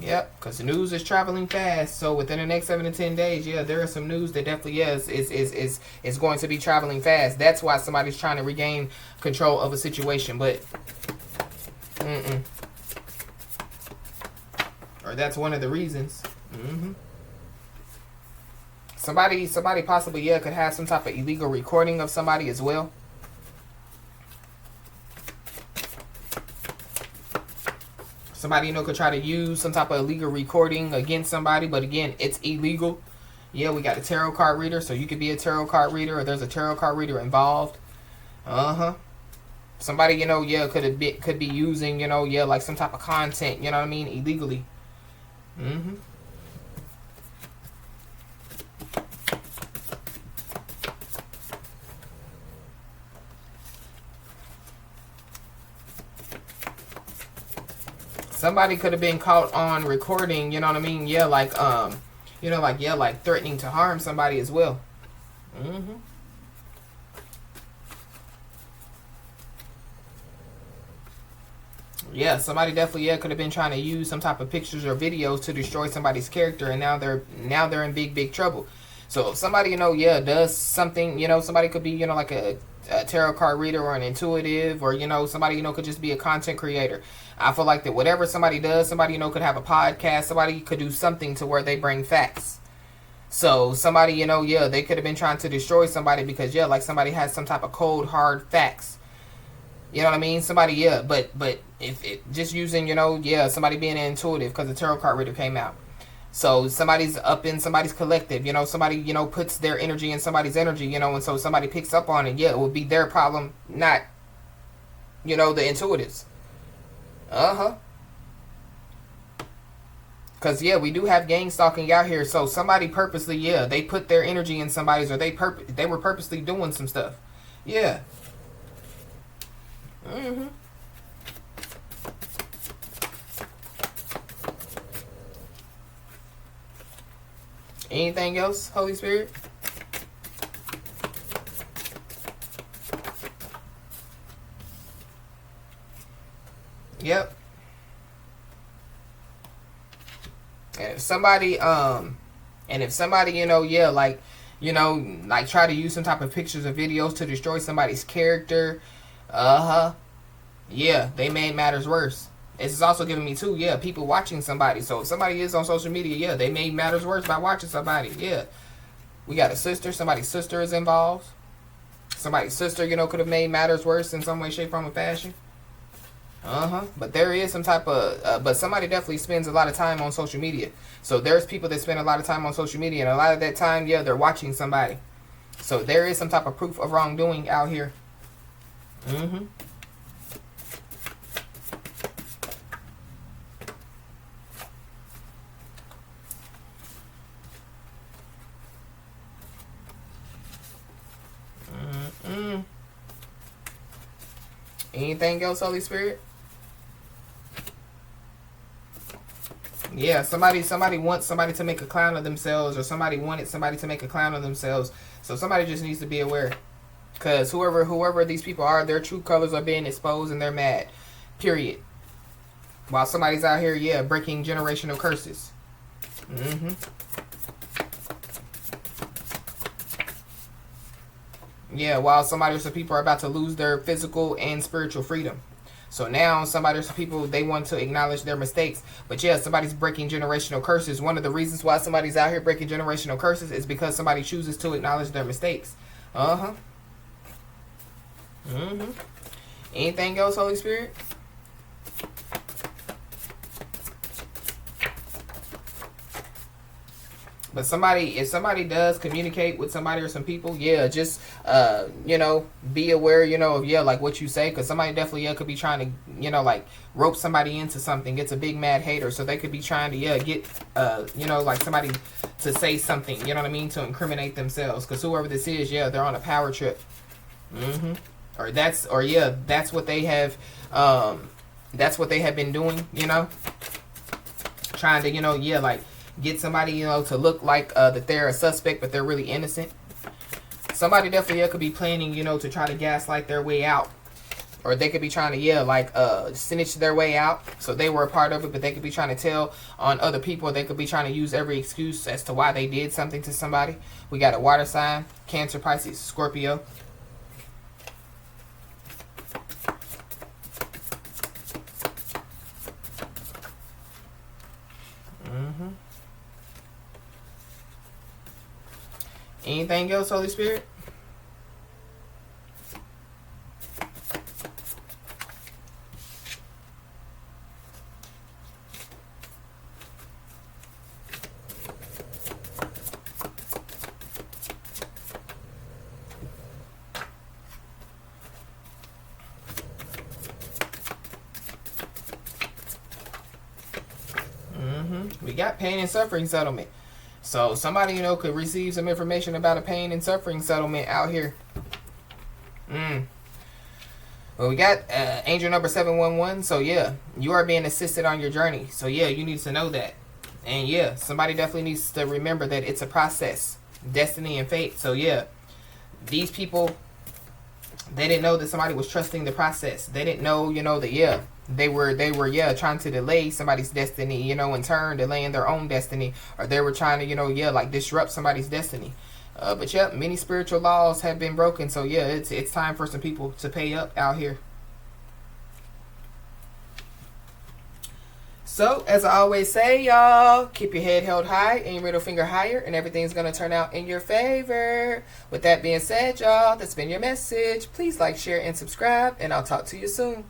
Yep, because the news is traveling fast. So within the next 7 to 10 days, yeah, there is some news that definitely is going to be traveling fast. That's why somebody's trying to regain control of a situation. But or that's one of the reasons. Somebody possibly, yeah, could have some type of illegal recording of somebody as well. Somebody, you know, could try to use some type of illegal recording against somebody, but again, it's illegal. Yeah, we got a tarot card reader, so you could be a tarot card reader, or there's a tarot card reader involved. Somebody, you know, yeah, could be using, you know, yeah, like some type of content, you know what I mean, illegally. Somebody could have been caught on recording, you know what I mean? Yeah, like, you know, like, yeah, like threatening to harm somebody as well. Yeah, somebody definitely, yeah, could have been trying to use some type of pictures or videos to destroy somebody's character, and now they're in big trouble. So if somebody, you know, yeah, does something, you know, somebody could be, you know, like a tarot card reader or an intuitive, or, you know, somebody, you know, could just be a content creator. I feel like that whatever somebody does, somebody, you know, could have a podcast, somebody could do something to where they bring facts. So somebody, you know, yeah, they could have been trying to destroy somebody because, yeah, like somebody has some type of cold, hard facts. You know what I mean? Somebody, yeah, but if it just using, you know, yeah, somebody being intuitive because the tarot card reader came out. So somebody's up in somebody's collective, you know, somebody, you know, puts their energy in somebody's energy, you know, and so somebody picks up on it. Yeah, it would be their problem, not, you know, the intuitives. Because, yeah, we do have gang stalking out here. So somebody purposely, yeah, they put their energy in somebody's, or they were purposely doing some stuff. Yeah. Anything else, Holy Spirit? Yep. And if somebody, you know, yeah, like, you know, like try to use some type of pictures or videos to destroy somebody's character, yeah, they made matters worse. This is also giving me too, yeah, people watching somebody. So if somebody is on social media, yeah, they made matters worse by watching somebody. Yeah. We got a sister, somebody's sister is involved. Somebody's sister, you know, could have made matters worse in some way, shape, form, or fashion. But there is some type of, but somebody definitely spends a lot of time on social media. So there's people that spend a lot of time on social media, and a lot of that time, yeah, they're watching somebody. So there is some type of proof of wrongdoing out here. Anything else, Holy Spirit? Yeah, somebody wants somebody to make a clown of themselves, or somebody wanted somebody to make a clown of themselves. So somebody just needs to be aware. Because whoever these people are, their true colors are being exposed and they're mad. Period. While somebody's out here, yeah, breaking generational curses. Yeah, while somebody or some people are about to lose their physical and spiritual freedom. So now somebody or some people, they want to acknowledge their mistakes. But yeah, somebody's breaking generational curses. One of the reasons why somebody's out here breaking generational curses is because somebody chooses to acknowledge their mistakes. Anything else, Holy Spirit? But if somebody does communicate with somebody or some people, yeah, just, you know, be aware, you know, of, yeah, like what you say. Because somebody definitely, yeah, could be trying to, you know, like rope somebody into something. It's a big mad hater. So they could be trying to, yeah, get, you know, like somebody to say something, you know what I mean, to incriminate themselves. Because whoever this is, yeah, they're on a power trip. Or that's what they have, been doing, trying to, like get somebody, to look like that they're a suspect, but they're really innocent. Somebody definitely could be planning, to try to gaslight their way out. Or they could be trying to, snitch their way out. So they were a part of it, but they could be trying to tell on other people. They could be trying to use every excuse as to why they did something to somebody. We got a water sign, Cancer, Pisces, Scorpio. Anything else, Holy Spirit? We got pain and suffering settlement. So somebody, could receive some information about a pain and suffering settlement out here. Well, we got angel number 711. So yeah, you are being assisted on your journey. So yeah, you need to know that. And yeah, somebody definitely needs to remember that it's a process, destiny and fate. So yeah, these people, they didn't know that somebody was trusting the process. They didn't know, that they were trying to delay somebody's destiny, in turn delaying their own destiny, or they were trying to, disrupt somebody's destiny. But yeah, many spiritual laws have been broken. So yeah, it's time for some people to pay up out here. So as I always say, y'all, keep your head held high and your middle finger higher, and everything's gonna turn out in your favor. With that being said, y'all, that's been your message. Please like, share, and subscribe, and I'll talk to you soon.